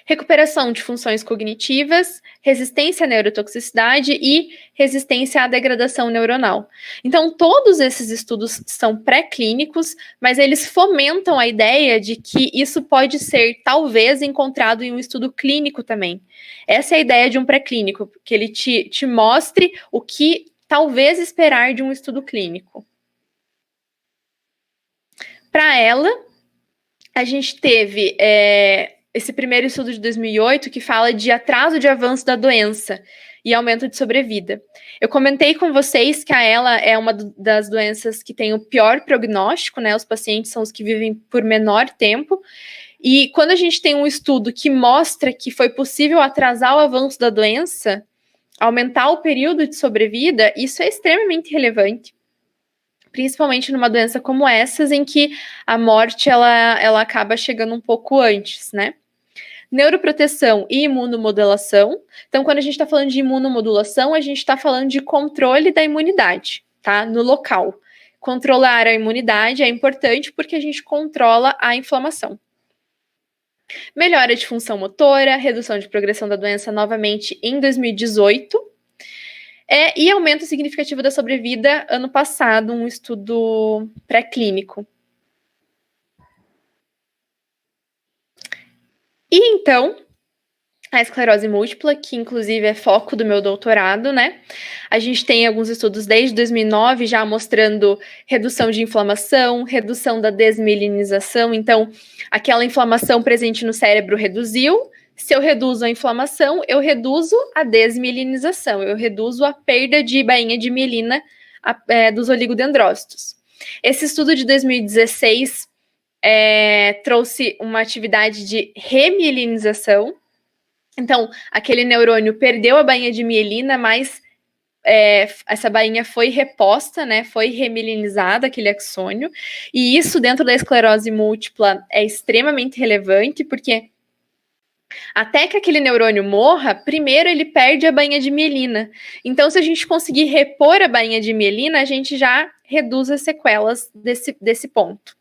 B: Recuperação de funções cognitivas, resistência à neurotoxicidade e resistência à degradação neuronal. Então, todos esses estudos são pré-clínicos, mas eles fomentam a ideia de que isso pode ser, talvez, encontrado em um estudo clínico também. Essa é a ideia de um pré-clínico, que ele te mostre o que talvez esperar de um estudo clínico. Para ela, a gente teve esse primeiro estudo de 2008 que fala de atraso de avanço da doença e aumento de sobrevida. Eu comentei com vocês que ela é uma das doenças que tem o pior prognóstico, né? Os pacientes são os que vivem por menor tempo. E quando a gente tem um estudo que mostra que foi possível atrasar o avanço da doença, aumentar o período de sobrevida, isso é extremamente relevante. Principalmente numa doença como essas, em que a morte ela acaba chegando um pouco antes, né? Neuroproteção e imunomodulação. Então, quando a gente está falando de imunomodulação, a gente está falando de controle da imunidade, tá? No local. Controlar a imunidade é importante porque a gente controla a inflamação. Melhora de função motora, redução de progressão da doença novamente em 2018. E aumento significativo da sobrevida ano passado, um estudo pré-clínico. E então, a esclerose múltipla, que inclusive é foco do meu doutorado, né? A gente tem alguns estudos desde 2009 já mostrando redução de inflamação, redução da desmielinização. Então, aquela inflamação presente no cérebro reduziu. Se eu reduzo a inflamação, eu reduzo a desmielinização, eu reduzo a perda de bainha de mielina dos oligodendrócitos. Esse estudo de 2016 trouxe uma atividade de remielinização. Então, aquele neurônio perdeu a bainha de mielina, mas essa bainha foi reposta, né? Foi remielinizada, aquele axônio. E isso, dentro da esclerose múltipla, é extremamente relevante, porque até que aquele neurônio morra, primeiro ele perde a bainha de mielina. Então, se a gente conseguir repor a bainha de mielina, a gente já reduz as sequelas desse ponto.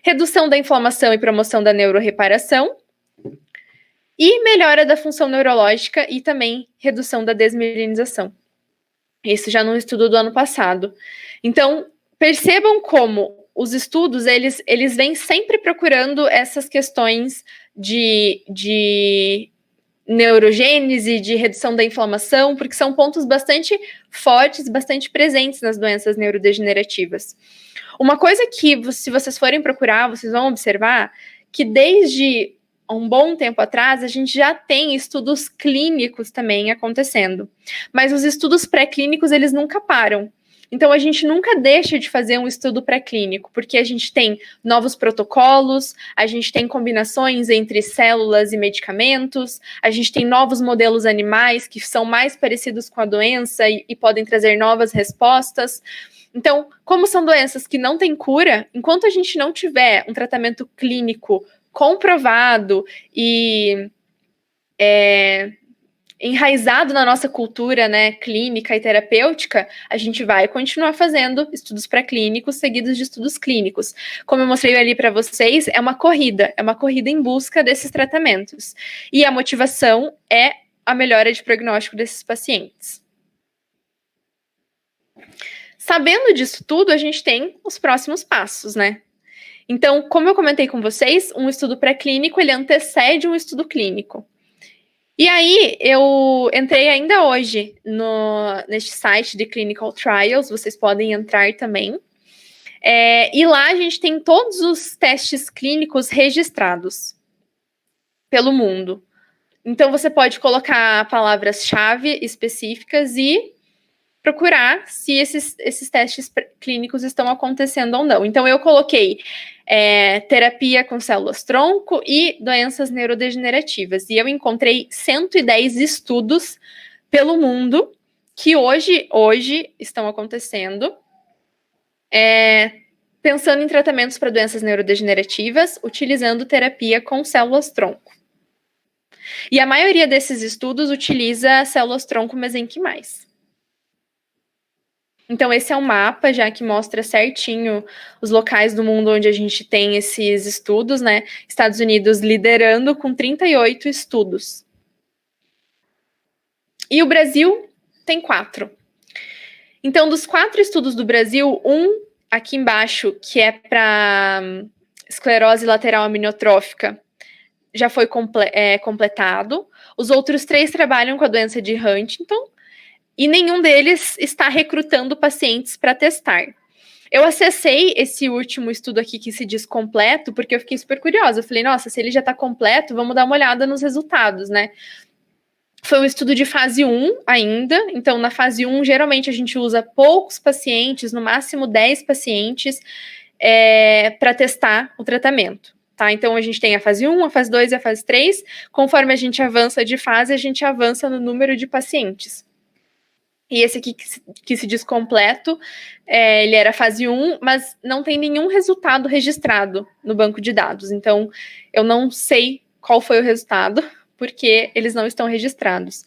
B: Redução da inflamação e promoção da neurorreparação. E melhora da função neurológica e também redução da desmielinização. Isso já num estudo do ano passado. Então, percebam como os estudos, eles vêm sempre procurando essas questões de neurogênese, de redução da inflamação, porque são pontos bastante fortes, bastante presentes nas doenças neurodegenerativas. Uma coisa que, se vocês forem procurar, vocês vão observar que desde um bom tempo atrás, a gente já tem estudos clínicos também acontecendo. Mas os estudos pré-clínicos, eles nunca param. Então, a gente nunca deixa de fazer um estudo pré-clínico, porque a gente tem novos protocolos, a gente tem combinações entre células e medicamentos, a gente tem novos modelos animais que são mais parecidos com a doença e podem trazer novas respostas. Então, como são doenças que não têm cura, enquanto a gente não tiver um tratamento clínico comprovado e enraizado na nossa cultura, né, clínica e terapêutica, a gente vai continuar fazendo estudos pré-clínicos seguidos de estudos clínicos. Como eu mostrei ali para vocês, é uma corrida em busca desses tratamentos. E a motivação é a melhora de prognóstico desses pacientes. Sabendo disso tudo, a gente tem os próximos passos, né? Então, como eu comentei com vocês, um estudo pré-clínico, ele antecede um estudo clínico. E aí, eu entrei ainda hoje neste site de Clinical Trials, vocês podem entrar também. E lá a gente tem todos os testes clínicos registrados pelo mundo. Então, você pode colocar palavras-chave específicas e procurar se esses testes clínicos estão acontecendo ou não. Então, eu coloquei terapia com células-tronco e doenças neurodegenerativas. E eu encontrei 110 estudos pelo mundo que hoje estão acontecendo, pensando em tratamentos para doenças neurodegenerativas, utilizando terapia com células-tronco. E a maioria desses estudos utiliza células-tronco mesenquimais. Então, esse é um mapa já que mostra certinho os locais do mundo onde a gente tem esses estudos, né? Estados Unidos liderando com 38 estudos. E o Brasil tem 4. Então, dos 4 estudos do Brasil, um aqui embaixo, que é para esclerose lateral aminiotrófica, já foi completado. Os outros 3 trabalham com a doença de Huntington, e nenhum deles está recrutando pacientes para testar. Eu acessei esse último estudo aqui que se diz completo, porque eu fiquei super curiosa. Eu falei, nossa, se ele já está completo, vamos dar uma olhada nos resultados, né? Foi um estudo de fase 1 ainda. Então, na fase 1, geralmente a gente usa poucos pacientes, no máximo 10 pacientes, para testar o tratamento. Tá? Então, a gente tem a fase 1, a fase 2 e a fase 3. Conforme a gente avança de fase, a gente avança no número de pacientes. E esse aqui que se diz completo, ele era fase 1, mas não tem nenhum resultado registrado no banco de dados. Então, eu não sei qual foi o resultado, porque eles não estão registrados.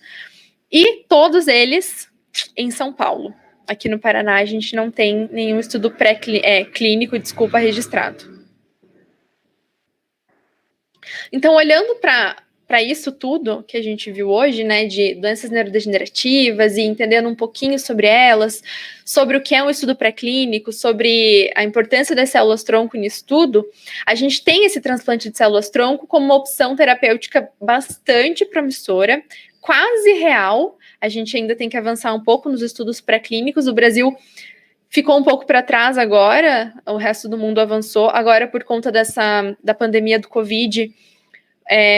B: E todos eles em São Paulo. Aqui no Paraná, a gente não tem nenhum estudo clínico, registrado. Então, olhando para isso tudo que a gente viu hoje, né, de doenças neurodegenerativas e entendendo um pouquinho sobre elas, sobre o que é um estudo pré-clínico, sobre a importância das células-tronco nisso tudo, a gente tem esse transplante de células-tronco como uma opção terapêutica bastante promissora, quase real. A gente ainda tem que avançar um pouco nos estudos pré-clínicos. O Brasil ficou um pouco para trás agora, o resto do mundo avançou. Agora, por conta da pandemia do Covid,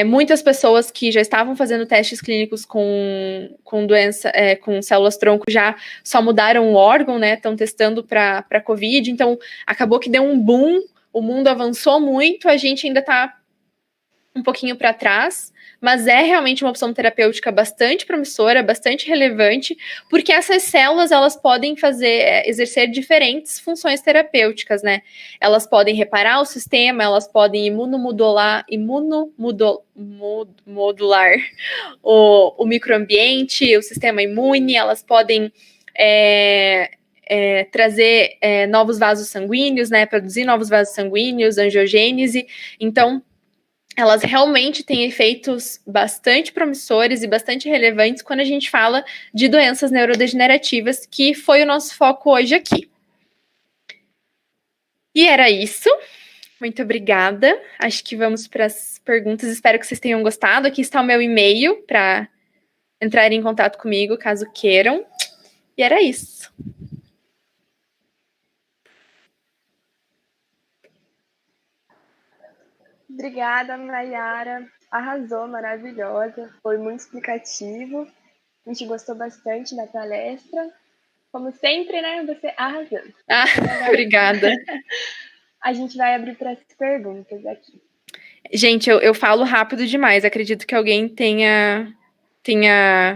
B: muitas pessoas que já estavam fazendo testes clínicos com doença, com células-tronco, já só mudaram o órgão, né? Estão testando para Covid. Então, acabou que deu um boom, o mundo avançou muito, a gente ainda está um pouquinho para trás, mas é realmente uma opção terapêutica bastante promissora, bastante relevante, porque essas células, elas podem exercer diferentes funções terapêuticas, né? Elas podem reparar o sistema, elas podem modular o microambiente, o sistema imune, elas podem trazer novos vasos sanguíneos, né? Produzir novos vasos sanguíneos, angiogênese. Então, elas realmente têm efeitos bastante promissores e bastante relevantes quando a gente fala de doenças neurodegenerativas, que foi o nosso foco hoje aqui. E era isso. Muito obrigada. Acho que vamos para as perguntas. Espero que vocês tenham gostado. Aqui está o meu e-mail para entrar em contato comigo, caso queiram. E era isso.
A: Obrigada, Nayara. Arrasou, maravilhosa. Foi muito explicativo. A gente gostou bastante da palestra. Como sempre, né? Você arrasando.
B: Obrigada.
A: A gente vai abrir para as perguntas aqui.
B: Gente, eu falo rápido demais. Acredito que alguém tenha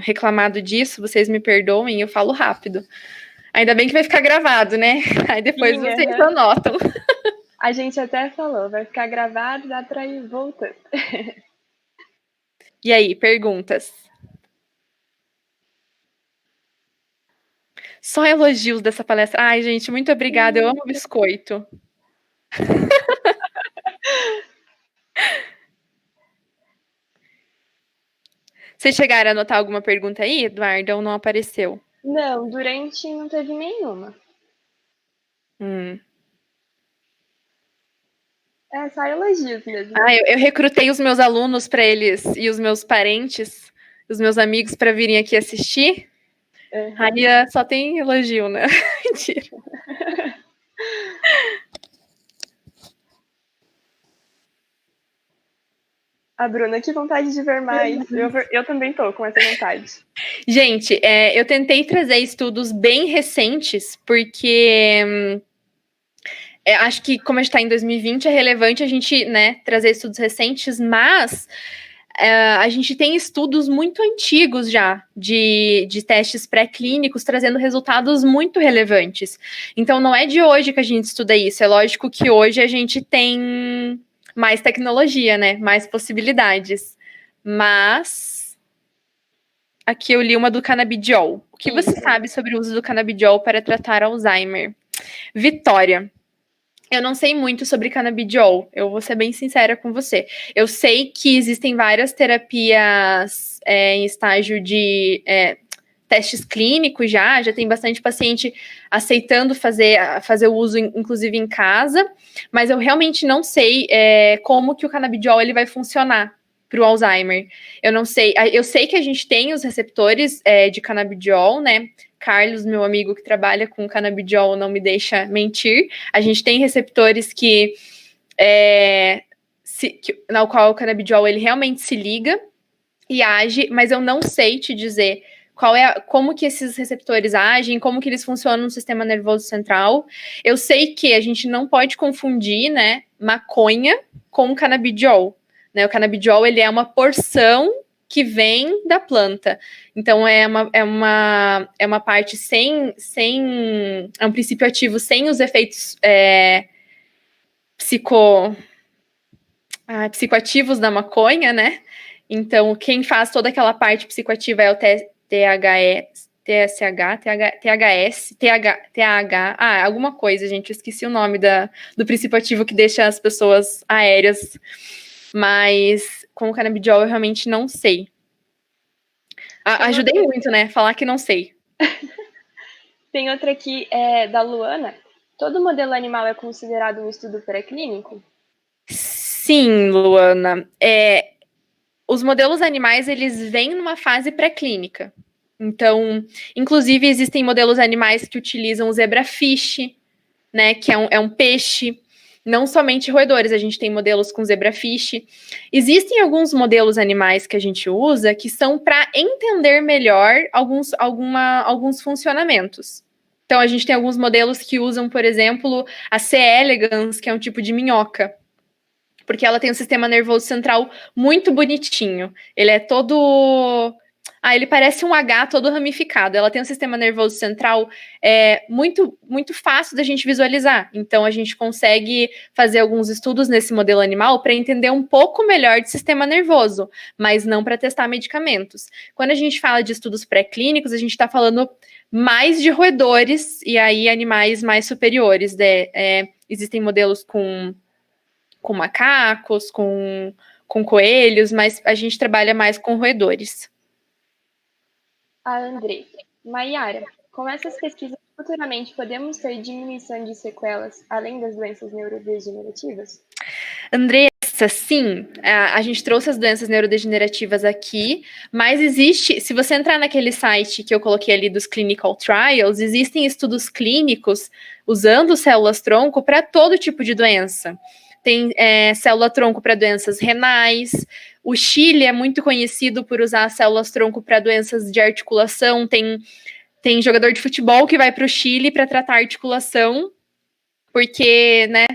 B: reclamado disso. Vocês me perdoem, eu falo rápido. Ainda bem que vai ficar gravado, né? Aí depois
A: Sim,
B: vocês anotam.
A: A gente até falou, vai ficar gravado, dá para ir voltando.
B: E aí, perguntas? Só elogios dessa palestra. Ai, gente, muito obrigada. Eu amo biscoito. Vocês chegaram a anotar alguma pergunta aí, Eduardo, ou não apareceu?
A: Não, durante não teve nenhuma. É só elogios mesmo.
B: Eu recrutei os meus alunos para eles e os meus parentes, os meus amigos para virem aqui assistir.
A: Uhum.
B: Aí só tem elogio, né? Mentira.
A: A Bruna, que vontade de ver mais. Eu também tô com essa vontade.
B: Gente, eu tentei trazer estudos bem recentes, porque acho que, como a gente está em 2020, é relevante a gente, né, trazer estudos recentes, mas a gente tem estudos muito antigos já de testes pré-clínicos trazendo resultados muito relevantes. Então, não é de hoje que a gente estuda isso. É lógico que hoje a gente tem mais tecnologia, né? Mais possibilidades. Mas aqui eu li uma do canabidiol. O que você sabe sobre o uso do canabidiol para tratar Alzheimer? Vitória. Eu não sei muito sobre canabidiol, eu vou ser bem sincera com você. Eu sei que existem várias terapias em estágio de testes clínicos já tem bastante paciente aceitando fazer o uso, inclusive em casa, mas eu realmente não sei como que o canabidiol ele vai funcionar para o Alzheimer. Eu não sei, eu sei que a gente tem os receptores de canabidiol, né? Carlos, meu amigo que trabalha com canabidiol, não me deixa mentir. A gente tem receptores no qual o canabidiol ele realmente se liga e age, mas eu não sei te dizer como que esses receptores agem, como que eles funcionam no sistema nervoso central. Eu sei que a gente não pode confundir, né, maconha com canabidiol. Né? O canabidiol ele é uma porção que vem da planta. Então, é uma parte é um princípio ativo sem os efeitos psicoativos da maconha, né? Então, quem faz toda aquela parte psicoativa é o THS, alguma coisa, gente, eu esqueci o nome do princípio ativo que deixa as pessoas aéreas, mas com o canabidiol eu realmente não sei. Ajudei muito, né? Falar que não sei.
A: Tem outra aqui, da Luana. Todo modelo animal é considerado um estudo pré-clínico?
B: Sim, Luana. Os modelos animais, eles vêm numa fase pré-clínica. Então, inclusive, existem modelos animais que utilizam o zebrafish, né? Que é um peixe. Não somente roedores, a gente tem modelos com zebrafish. Existem alguns modelos animais que a gente usa que são para entender melhor alguns funcionamentos. Então, a gente tem alguns modelos que usam, por exemplo, a C. elegans, que é um tipo de minhoca. Porque ela tem um sistema nervoso central muito bonitinho. Ele é todo... ele parece um H todo ramificado. Ela tem um sistema nervoso central muito, muito fácil da gente visualizar. Então, a gente consegue fazer alguns estudos nesse modelo animal para entender um pouco melhor de sistema nervoso, mas não para testar medicamentos. Quando a gente fala de estudos pré-clínicos, a gente está falando mais de roedores e aí animais mais superiores. Existem modelos com macacos, com com coelhos, mas a gente trabalha mais com roedores.
A: A André. Maiara, com essas pesquisas, futuramente podemos ter diminuição de sequelas, além das doenças neurodegenerativas?
B: Andressa, sim, a gente trouxe as doenças neurodegenerativas aqui, mas existe, se você entrar naquele site que eu coloquei ali dos clinical trials, existem estudos clínicos usando células-tronco para todo tipo de doença. Tem célula-tronco para doenças renais. O Chile é muito conhecido por usar células-tronco para doenças de articulação. Tem jogador de futebol que vai para o Chile para tratar articulação, porque, né,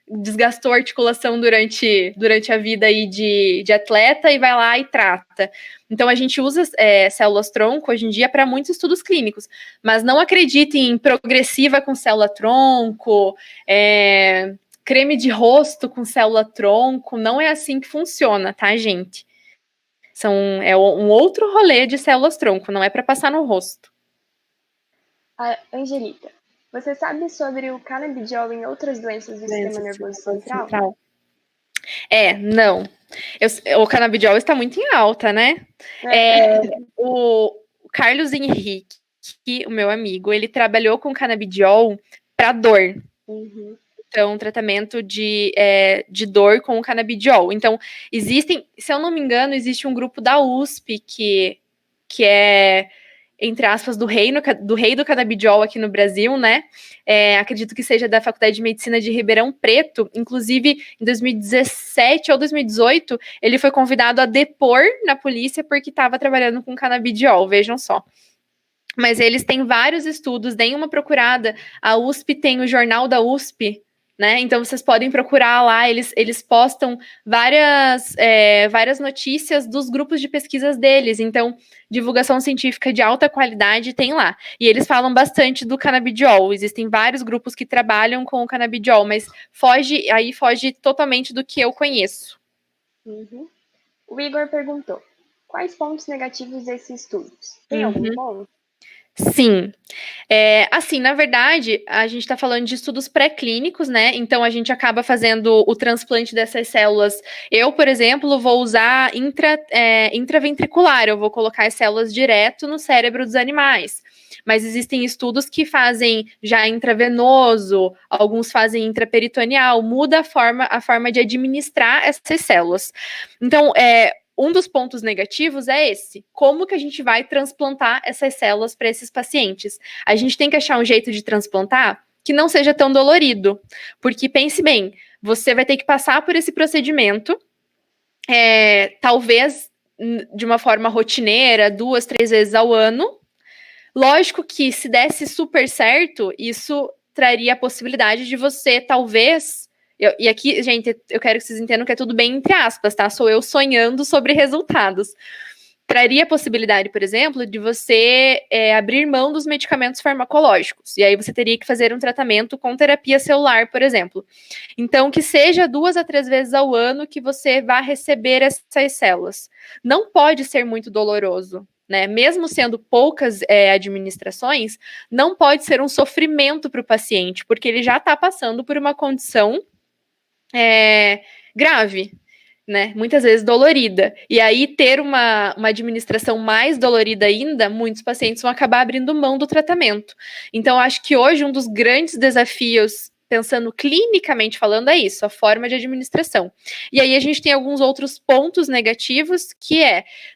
B: desgastou a articulação durante a vida aí de atleta e vai lá e trata. Então, a gente usa células-tronco hoje em dia para muitos estudos clínicos, mas não acreditem em progressiva com célula-tronco, creme de rosto com célula-tronco, não é assim que funciona, tá, gente? É um outro rolê de células-tronco, não é para passar no rosto.
A: A Angelica, você sabe sobre o canabidiol em outras doenças do sistema nervoso central?
B: Não. O canabidiol está muito em alta, né? O Carlos Henrique, o meu amigo, ele trabalhou com canabidiol para dor.
A: Uhum.
B: Então, tratamento de dor com o canabidiol. Então, existem, se eu não me engano, existe um grupo da USP que é, entre aspas, do rei do canabidiol aqui no Brasil, né? Acredito que seja da Faculdade de Medicina de Ribeirão Preto. Inclusive, em 2017 ou 2018, ele foi convidado a depor na polícia porque estava trabalhando com canabidiol, vejam só. Mas eles têm vários estudos, deem uma procurada. A USP tem o Jornal da USP, né? Então vocês podem procurar lá, eles postam várias notícias dos grupos de pesquisas deles. Então, divulgação científica de alta qualidade tem lá. E eles falam bastante do canabidiol. Existem vários grupos que trabalham com o canabidiol, mas foge totalmente do que eu conheço.
A: Uhum. O Igor perguntou: quais pontos negativos desses estudos? Tem algum ponto?
B: Sim. Assim, na verdade, a gente está falando de estudos pré-clínicos, né? Então, a gente acaba fazendo o transplante dessas células. Eu, por exemplo, vou usar intraventricular, eu vou colocar as células direto no cérebro dos animais. Mas existem estudos que fazem já intravenoso, alguns fazem intraperitoneal, muda a forma de administrar essas células. Então, um dos pontos negativos é esse. Como que a gente vai transplantar essas células para esses pacientes? A gente tem que achar um jeito de transplantar que não seja tão dolorido. Porque, pense bem, você vai ter que passar por esse procedimento, talvez de uma forma rotineira, 2, 3 vezes ao ano. Lógico que se desse super certo, isso traria a possibilidade de você, talvez... E aqui, gente, eu quero que vocês entendam que é tudo bem entre aspas, tá? Sou eu sonhando sobre resultados. Traria a possibilidade, por exemplo, de você abrir mão dos medicamentos farmacológicos. E aí você teria que fazer um tratamento com terapia celular, por exemplo. Então, que seja 2 a 3 vezes ao ano que você vá receber essas células. Não pode ser muito doloroso, né? Mesmo sendo poucas administrações, não pode ser um sofrimento para o paciente, porque ele já está passando por uma condição grave, né? Muitas vezes dolorida. E aí, ter uma administração mais dolorida ainda, muitos pacientes vão acabar abrindo mão do tratamento. Então, acho que hoje um dos grandes desafios, pensando clinicamente falando, é isso, a forma de administração. E aí a gente tem alguns outros pontos negativos, que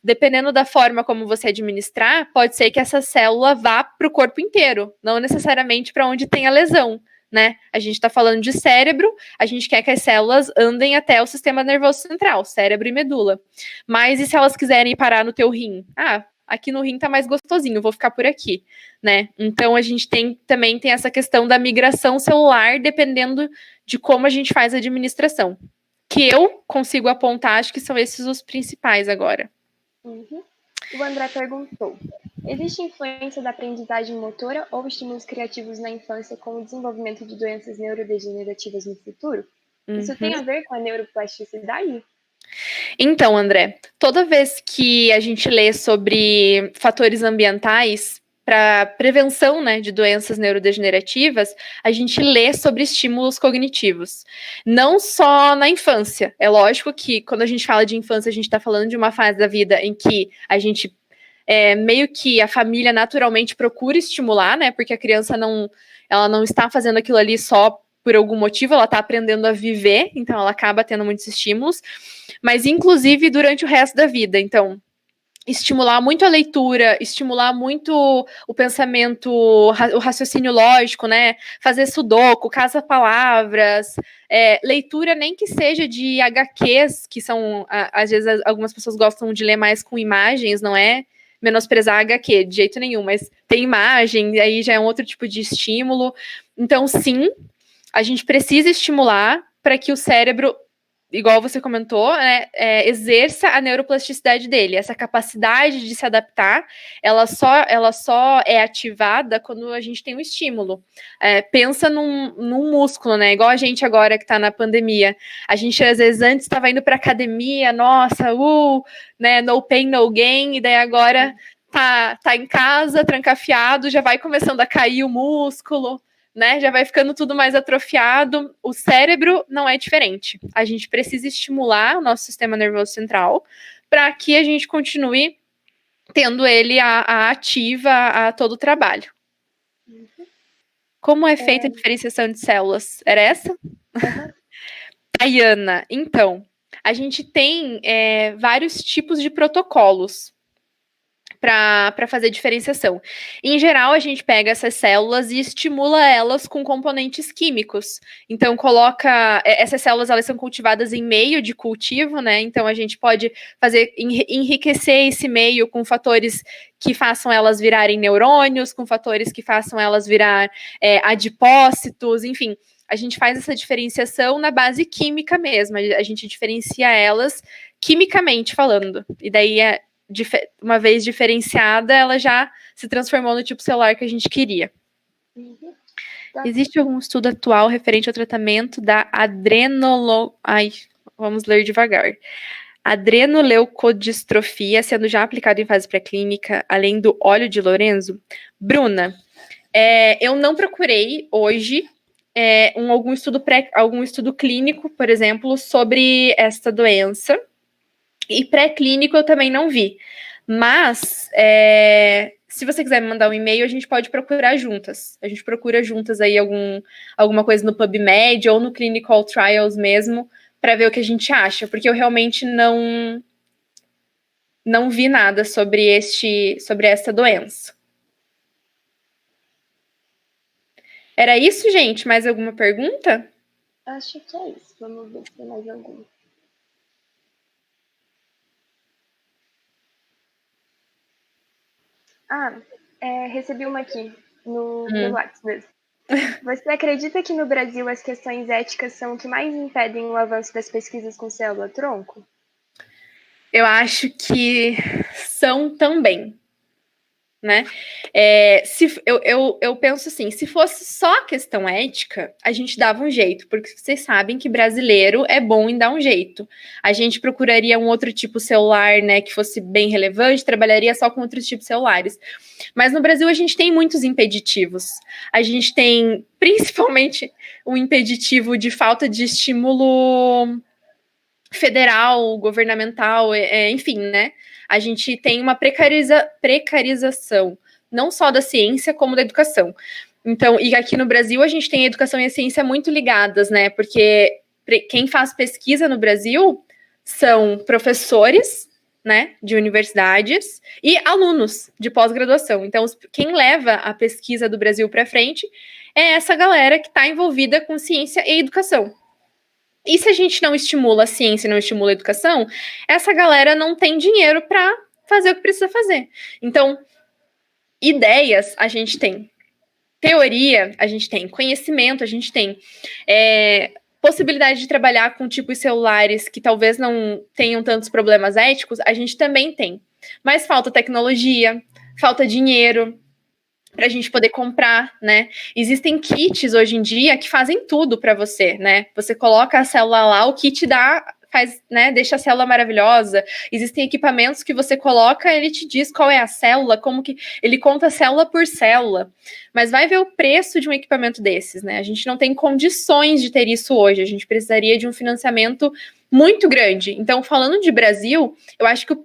B: dependendo da forma como você administrar, pode ser que essa célula vá para o corpo inteiro, não necessariamente para onde tem a lesão. Né? A gente está falando de cérebro, a gente quer que as células andem até o sistema nervoso central, cérebro e medula. Mas e se elas quiserem parar no teu rim? Aqui no rim tá mais gostosinho, vou ficar por aqui, né? Então a gente também tem essa questão da migração celular, dependendo de como a gente faz a administração. Que eu consigo apontar, acho que são esses os principais agora.
A: Uhum. O André perguntou: existe influência da aprendizagem motora ou estímulos criativos na infância com o desenvolvimento de doenças neurodegenerativas no futuro? Isso tem a ver com a neuroplasticidade?
B: Então, André, toda vez que a gente lê sobre fatores ambientais, para prevenção, né, de doenças neurodegenerativas, a gente lê sobre estímulos cognitivos. Não só na infância. É lógico que quando a gente fala de infância, a gente está falando de uma fase da vida em que a gente meio que a família naturalmente procura estimular, né? Porque a criança ela não está fazendo aquilo ali só por algum motivo, ela está aprendendo a viver, então ela acaba tendo muitos estímulos, mas inclusive durante o resto da vida. Então, estimular muito a leitura, estimular muito o pensamento, o raciocínio lógico, né? Fazer sudoku, caça-palavras, leitura nem que seja de HQs, que são, às vezes, algumas pessoas gostam de ler mais com imagens, não é? Menosprezar HQ, de jeito nenhum, mas tem imagem, aí já é um outro tipo de estímulo. Então, sim, a gente precisa estimular para que o cérebro, igual você comentou, né, exerça a neuroplasticidade dele. Essa capacidade de se adaptar, ela só é ativada quando a gente tem um estímulo. Pensa num músculo, né? Igual a gente agora que está na pandemia. A gente, às vezes, antes estava indo para academia, nossa, né, no pain, no gain, e daí agora tá em casa, trancafiado, já vai começando a cair o músculo, né? Já vai ficando tudo mais atrofiado. O cérebro não é diferente. A gente precisa estimular o nosso sistema nervoso central para que a gente continue tendo ele a ativa a todo o trabalho. Como é feita a diferenciação de células? Era essa? Tayana, então, a gente tem vários tipos de protocolos para fazer diferenciação. Em geral, a gente pega essas células e estimula elas com componentes químicos. Então, essas células, elas são cultivadas em meio de cultivo, né? Então, a gente pode enriquecer esse meio com fatores que façam elas virarem neurônios, com fatores que façam elas virar adipócitos, enfim. A gente faz essa diferenciação na base química mesmo. A gente diferencia elas quimicamente falando. E daí uma vez diferenciada, ela já se transformou no tipo celular que a gente queria. Tá. Existe algum estudo atual referente ao tratamento da vamos ler devagar. Adrenoleucodistrofia sendo já aplicado em fase pré-clínica, além do óleo de Lorenzo? Bruna, eu não procurei hoje algum estudo clínico, por exemplo, sobre esta doença. E pré-clínico eu também não vi. Mas, se você quiser me mandar um e-mail, a gente pode procurar juntas. A gente procura juntas aí alguma coisa no PubMed ou no Clinical Trials mesmo, para ver o que a gente acha. Porque eu realmente não vi nada sobre essa doença. Era isso, gente? Mais alguma pergunta?
A: Acho que é isso. Vamos ver se tem mais alguma. Recebi uma aqui no WhatsApp mesmo. Você acredita que no Brasil as questões éticas são o que mais impedem o avanço das pesquisas com célula-tronco?
B: Eu acho que são também, né? Eu penso assim, se fosse só questão ética, a gente dava um jeito, porque vocês sabem que brasileiro é bom em dar um jeito. A gente procuraria um outro tipo celular, né, que fosse bem relevante, trabalharia só com outros tipos celulares. Mas no Brasil a gente tem muitos impeditivos. A gente tem, principalmente, um impeditivo de falta de estímulo federal, governamental, enfim, né? A gente tem uma precarização, não só da ciência, como da educação. Então, e aqui no Brasil a gente tem a educação e a ciência muito ligadas, né? Porque quem faz pesquisa no Brasil são professores, né, de universidades e alunos de pós-graduação. Então, quem leva a pesquisa do Brasil para frente é essa galera que está envolvida com ciência e educação. E se a gente não estimula a ciência, não estimula a educação, essa galera não tem dinheiro para fazer o que precisa fazer. Então, ideias a gente tem, teoria a gente tem, conhecimento a gente tem, possibilidade de trabalhar com tipos celulares que talvez não tenham tantos problemas éticos, a gente também tem. Mas falta tecnologia, falta dinheiro para a gente poder comprar, né? Existem kits hoje em dia que fazem tudo para você, né? Você coloca a célula lá, o kit faz, né, deixa a célula maravilhosa. Existem equipamentos que você coloca, ele te diz qual é a célula, como que ele conta célula por célula. Mas vai ver o preço de um equipamento desses, né? A gente não tem condições de ter isso hoje. A gente precisaria de um financiamento muito grande. Então, falando de Brasil, eu acho que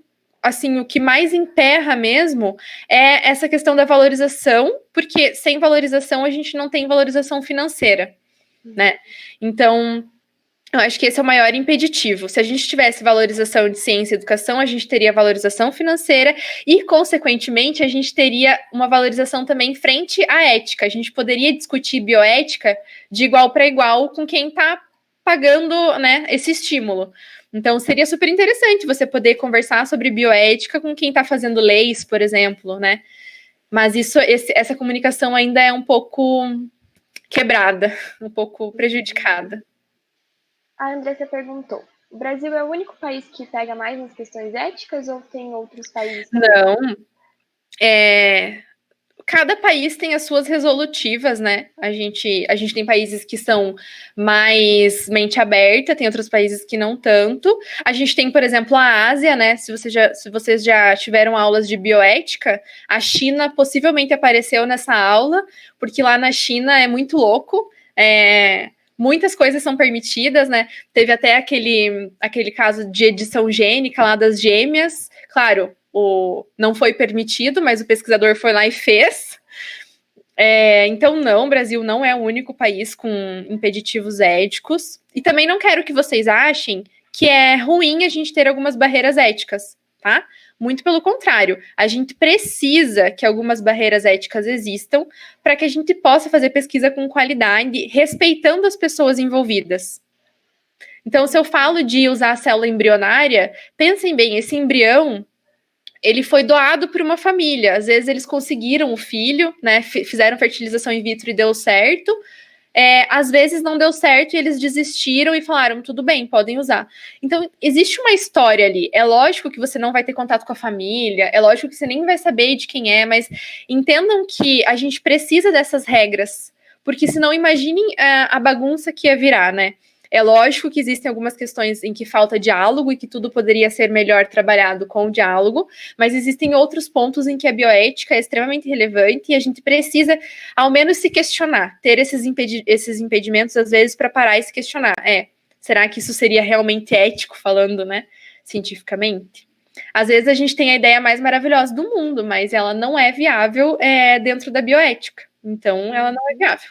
B: assim, o que mais emperra mesmo é essa questão da valorização, porque sem valorização a gente não tem valorização financeira, né? Então, eu acho que esse é o maior impeditivo. Se a gente tivesse valorização de ciência e educação, a gente teria valorização financeira e, consequentemente, a gente teria uma valorização também frente à ética. A gente poderia discutir bioética de igual para igual com quem está pagando, né, esse estímulo. Então, seria super interessante você poder conversar sobre bioética com quem está fazendo leis, por exemplo, né? Mas essa comunicação ainda é um pouco quebrada, um pouco prejudicada.
A: A Andressa perguntou: o Brasil é o único país que pega mais nas questões éticas ou tem outros países?
B: Não. Cada país tem as suas resolutivas, né? A gente tem países que são mais mente aberta, tem outros países que não tanto. A gente tem, por exemplo, a Ásia, né? Se vocês já tiveram aulas de bioética, a China possivelmente apareceu nessa aula, porque lá na China é muito louco. Muitas coisas são permitidas, né? Teve até aquele caso de edição gênica lá das gêmeas. Claro, não foi permitido, mas o pesquisador foi lá e fez. Então, não, o Brasil não é o único país com impeditivos éticos. E também não quero que vocês achem que é ruim a gente ter algumas barreiras éticas, tá? Muito pelo contrário, a gente precisa que algumas barreiras éticas existam para que a gente possa fazer pesquisa com qualidade, respeitando as pessoas envolvidas. Então, se eu falo de usar a célula embrionária, pensem bem, esse embrião ele foi doado por uma família. Às vezes eles conseguiram o filho, né? Fizeram fertilização in vitro e deu certo. Às vezes não deu certo e eles desistiram e falaram, tudo bem, podem usar. Então, existe uma história ali. É lógico que você não vai ter contato com a família, é lógico que você nem vai saber de quem é, mas entendam que a gente precisa dessas regras, porque senão imaginem a bagunça que ia virar, né? É lógico que existem algumas questões em que falta diálogo e que tudo poderia ser melhor trabalhado com o diálogo, mas existem outros pontos em que a bioética é extremamente relevante e a gente precisa, ao menos, se questionar, ter esses impedimentos, às vezes, para parar e se questionar. Será que isso seria realmente ético, falando, né, cientificamente? Às vezes a gente tem a ideia mais maravilhosa do mundo, mas ela não é viável dentro da bioética. Então, ela não é viável.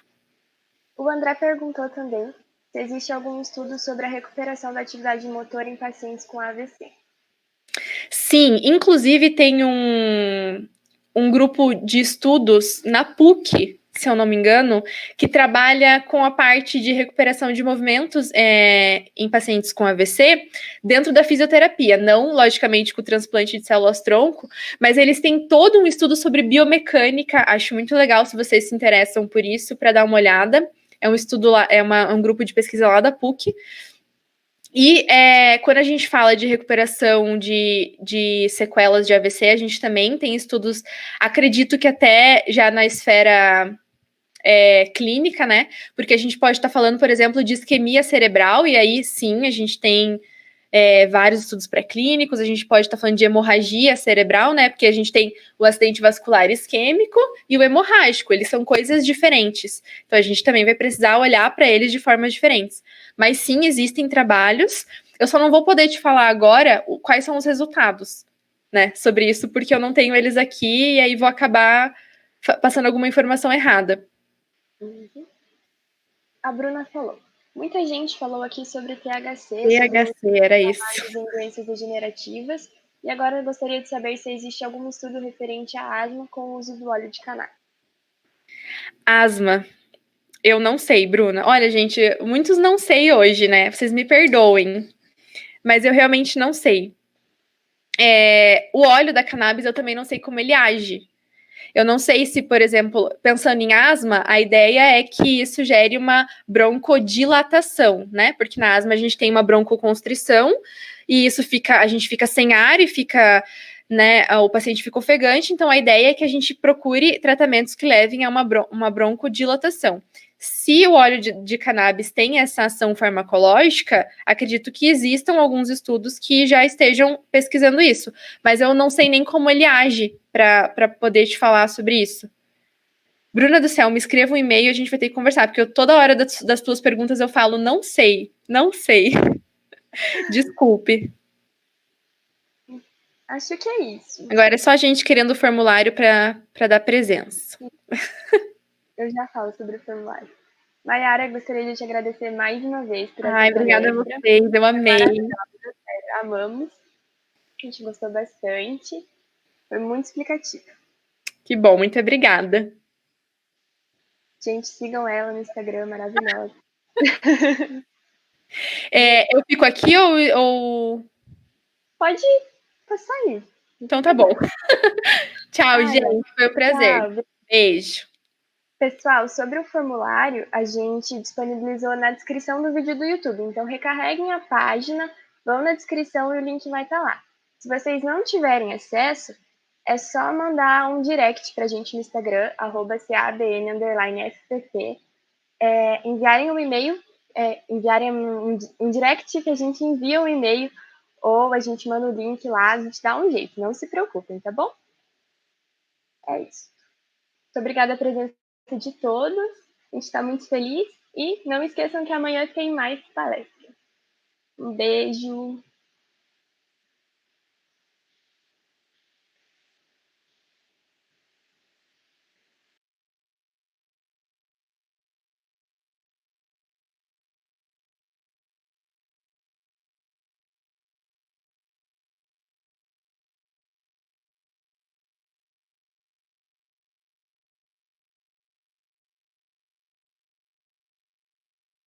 A: O André perguntou também se existe algum estudo sobre a recuperação da atividade motor em pacientes com AVC.
B: Sim, inclusive tem um grupo de estudos na PUC, se eu não me engano, que trabalha com a parte de recuperação de movimentos em pacientes com AVC dentro da fisioterapia, não, logicamente, com o transplante de células-tronco, mas eles têm todo um estudo sobre biomecânica, acho muito legal se vocês se interessam por isso, para dar uma olhada. É um estudo lá, um grupo de pesquisa lá da PUC. E quando a gente fala de recuperação de sequelas de AVC, a gente também tem estudos, acredito que até já na esfera clínica, né? Porque a gente pode estar falando, por exemplo, de isquemia cerebral, e aí sim a gente tem vários estudos pré-clínicos, a gente pode estar falando de hemorragia cerebral, né? Porque a gente tem o acidente vascular isquêmico e o hemorrágico, eles são coisas diferentes. Então a gente também vai precisar olhar para eles de formas diferentes. Mas sim, existem trabalhos. Eu só não vou poder te falar agora quais são os resultados, né, sobre isso, porque eu não tenho eles aqui e aí vou acabar passando alguma informação errada.
A: Uhum. A Bruna falou: muita gente falou aqui sobre THC.
B: THC, era isso.
A: Em doenças degenerativas. E agora eu gostaria de saber se existe algum estudo referente à asma com o uso do óleo de cannabis.
B: Asma. Eu não sei, Bruna. Olha, gente, muitos não sei hoje, né? Vocês me perdoem. Mas eu realmente não sei. O óleo da cannabis, eu também não sei como ele age. Eu não sei se, por exemplo, pensando em asma, a ideia é que isso gere uma broncodilatação, né? Porque na asma a gente tem uma broncoconstrição e isso a gente fica sem ar e fica, né? O paciente fica ofegante. Então a ideia é que a gente procure tratamentos que levem a uma broncodilatação. Se o óleo de cannabis tem essa ação farmacológica, acredito que existam alguns estudos que já estejam pesquisando isso, mas eu não sei nem como ele age para poder te falar sobre isso. Bruna do céu, me escreva um e-mail e a gente vai ter que conversar, porque toda hora das tuas perguntas eu falo, não sei, não sei. Desculpe.
A: Acho que é isso.
B: Agora é só a gente querendo o formulário para dar presença.
A: Eu já falo sobre o formulário. Mayara, gostaria de te agradecer mais uma vez por essa
B: Ai, obrigada a
A: palestra.
B: vocês, eu amei.
A: Amamos. A gente gostou bastante. Foi muito explicativo.
B: Que bom, muito obrigada.
A: Gente, sigam ela no Instagram, maravilhosa.
B: Eu fico aqui ou...
A: Pode passar aí.
B: Então tá bom. Tchau,
A: Ai,
B: gente. Foi um prazer.
A: tchau.
B: Beijo.
A: Pessoal, sobre o formulário, a gente disponibilizou na descrição do vídeo do YouTube. Então, recarreguem a página, vão na descrição e o link vai estar lá. Se vocês não tiverem acesso, é só mandar um direct pra gente no Instagram, @cabn_fpp, enviarem um e-mail, enviarem um direct que a gente envia um e-mail ou a gente manda o link lá, a gente dá um jeito, não se preocupem, tá bom? É isso. Muito obrigada a presença de todos, a gente está muito feliz e não esqueçam que amanhã tem mais palestra. Um beijo!